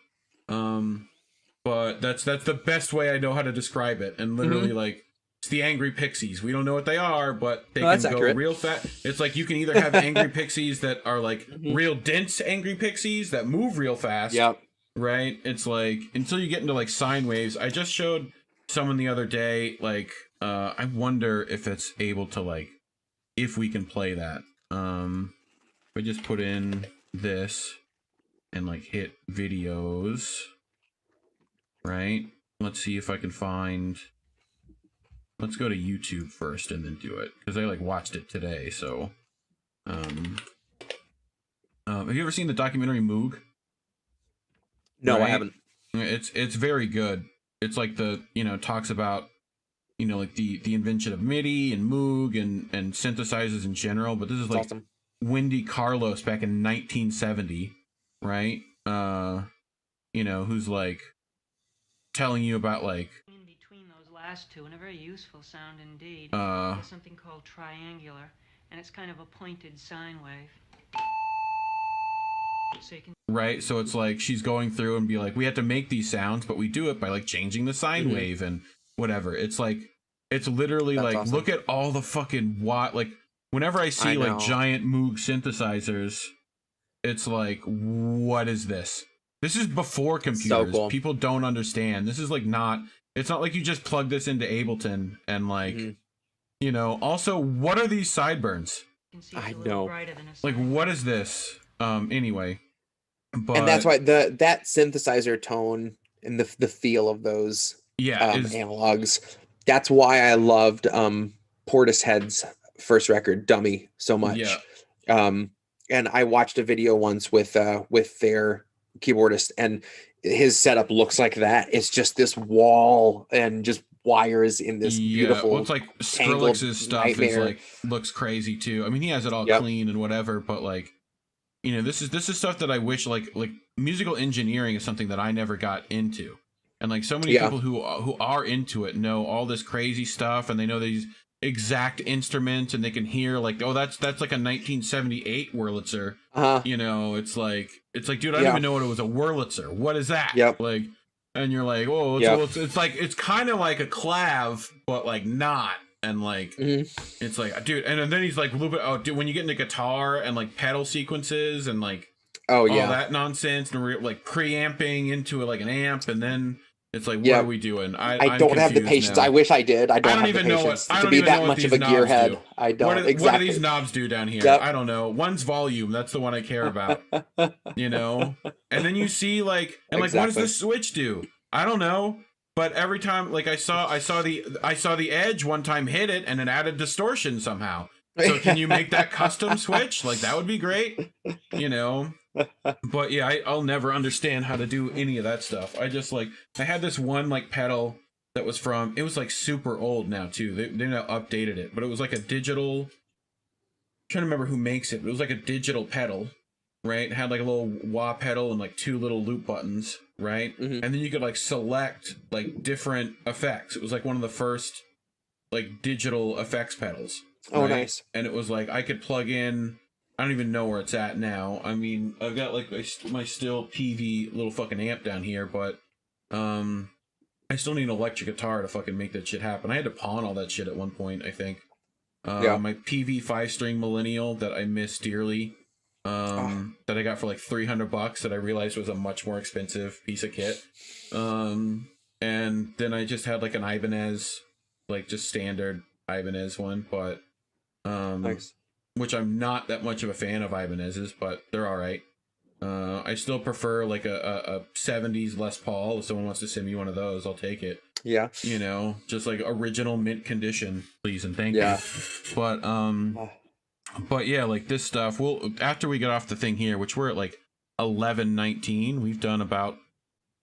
But that's the best way I know how to describe it. And literally, like, it's the angry pixies. We don't know what they are, but they can go real fast. It's like you can either have angry pixies that are like real dense angry pixies that move real fast. Right? It's like until you get into like sine waves. I just showed someone the other day, like, I wonder if it's able to, like, if we can play that. I just put in this and like hit videos, right? Let's see if I can find. Let's go to YouTube first and then do it because I like watched it today. So, have you ever seen the documentary Moog? No, Right? I haven't. It's very good. It's like talks about like the invention of MIDI and Moog and synthesizers in general. But this is like Awesome. Wendy Carlos back in 1970, right? Who's like telling you about like In between those last two, and a very useful sound indeed, is something called triangular, and it's kind of a pointed sine wave. So you can right. So it's like she's going through and be like, we have to make these sounds, but we do it by like changing the sine wave and whatever. It's like it's literally That's like awesome. look at all the fucking like whenever I see like know. giant Moog synthesizers, it's like, what is this? This is before computers. cool. People don't understand. This is like it's not like you just plug this into Ableton and like, also, what are these sideburns? see I it's a little know. brighter than a Like, sine what wave. is this? Anyway. But And that's why that synthesizer tone and the feel of those analogs. That's why I loved Portishead's first record, Dummy, so much. Yeah. And I watched a video once with their keyboardist, and his setup looks like that. It's just this wall and just wires in this beautiful. Well, it's like tangled Skrillex's stuff is nightmare. like looks crazy too. I mean, he has it all Yep. clean and whatever, but like, this is stuff that I wish like musical engineering is something that I never got into, and like so many people who are into it know all this crazy stuff, and they know these exact instruments, and they can hear like, oh, that's like a 1978 Wurlitzer. It's like, dude, I don't even know what it was a Wurlitzer. What is that? Yep. Like, and you're like, oh, it's like it's kind of like a clav, but like not. And like, it's like, dude, and then he's like a little bit. Oh, dude, when you get into guitar and like pedal sequences and like, all that nonsense, and like preamping into like an amp, and then it's like, what are we doing? I don't have the patience. Now. I wish I did. I don't have even the know patience what to be that much of a gearhead. I don't. What Exactly. do these knobs do down here? Yep. I don't know. One's volume. That's the one I care about. And then you see like, and like, what does this switch do? I don't know. But every time, like I saw the Edge one time hit it, and it added distortion somehow. So can you make that custom switch? Like that would be great, But yeah, I'll never understand how to do any of that stuff. I just like I had this one like pedal that was from. It was like super old now too. They now updated it, but it was like a digital. I'm trying to remember who makes it. But it was like a digital pedal, right? It had like a little wah pedal and like two little loop buttons, right? And then you could like select like different effects. It was like one of the first like digital effects pedals. Oh, right? nice. And it was like I could plug in. I don't even know where it's at now. I mean, I've got like my still PV little fucking amp down here, but I still need an electric guitar to fucking make that shit happen. I had to pawn all that shit at one point, I think. My PV 5-string Millennial that I miss dearly. That I got for like $300 that I realized was a much more expensive piece of kit. And then I just had like an Ibanez, like just standard Ibanez one, but Nice. which I'm not that much of a fan of Ibanez's, but they're all right. I still prefer like a 70s Les Paul. If someone wants to send me one of those, I'll take it. Yeah. Just like original mint condition, please and thank you. But yeah, like this stuff, after we get off the thing here, which we're at like 11:19, we've done about,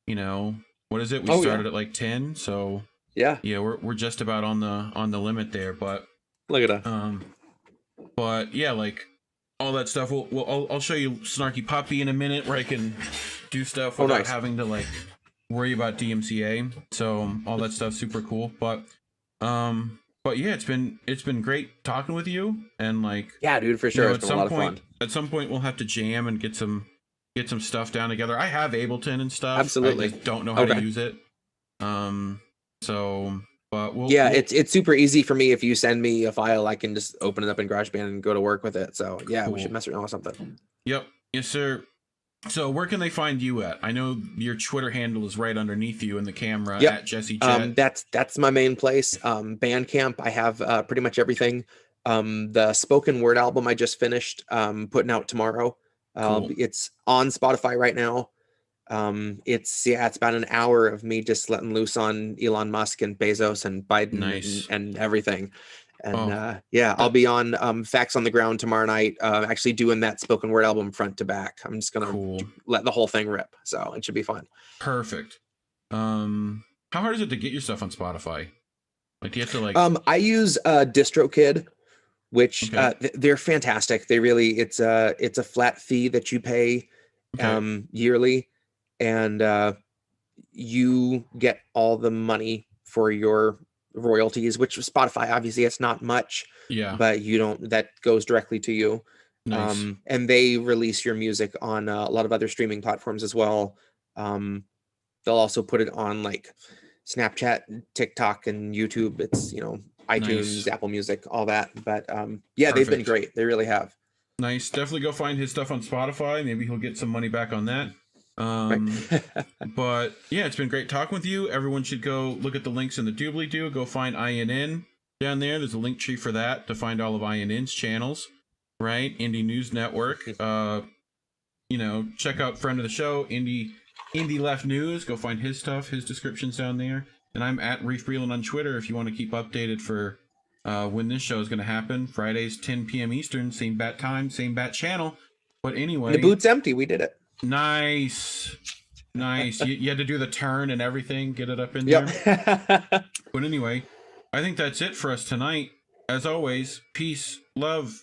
what is it? We started at like 10, so yeah, we're just about on the limit there. But look at that. But yeah, like all that stuff. I'll show you Snarky Puppy in a minute, where I can do stuff without having to like worry about DMCA. So all that stuff's super cool. But yeah, it's been great talking with you, and like dude, for sure. It's been a lot of fun. At some point, we'll have to jam and get some stuff down together. I have Ableton and stuff. Absolutely. I just don't know how to use it. But it's super easy for me. If you send me a file, I can just open it up in GarageBand and go to work with it. So yeah, cool. We should mess around with something. Yep. Yes, sir. So where can they find you at? I know your Twitter handle is right underneath you in the camera at Jesse Jett. That's my main place. Bandcamp. I have pretty much everything. The spoken word album I just finished putting out tomorrow. Cool. It's on Spotify right now. It's about an hour of me just letting loose on Elon Musk and Bezos and Biden and everything. And I'll be on Facts on the Ground tomorrow night, actually doing that spoken word album front to back. I'm just gonna let the whole thing rip, so it should be fun. Perfect. How hard is it to get your stuff on Spotify? Like, do you have to like? I use DistroKid, which they're fantastic. They really it's a flat fee that you pay yearly, and you get all the money for your royalties, which Spotify, obviously it's not much, but you don't, that goes directly to you. Nice. And they release your music on a lot of other streaming platforms as well. They'll also put it on like Snapchat, TikTok, and YouTube. It's, iTunes, Apple Music, all that. But they've been great. They really have. Nice. Definitely go find his stuff on Spotify. Maybe he'll get some money back on that. But yeah, it's been great talking with you. Everyone should go look at the links in the doobly-doo. Go find INN down there. There's a link tree for that to find all of INN's channels, right? Indie News Network. Check out friend of the show, Indie Left News. Go find his stuff, his descriptions down there. And I'm at Reef Breland on Twitter if you want to keep updated for when this show is going to happen. Fridays, 10 p.m. Eastern, same bat time, same bat channel. But anyway, the boot's empty. We did it. Nice. You had to do the turn and everything, get it up in there. But anyway, I think that's it for us tonight. As always, peace, love,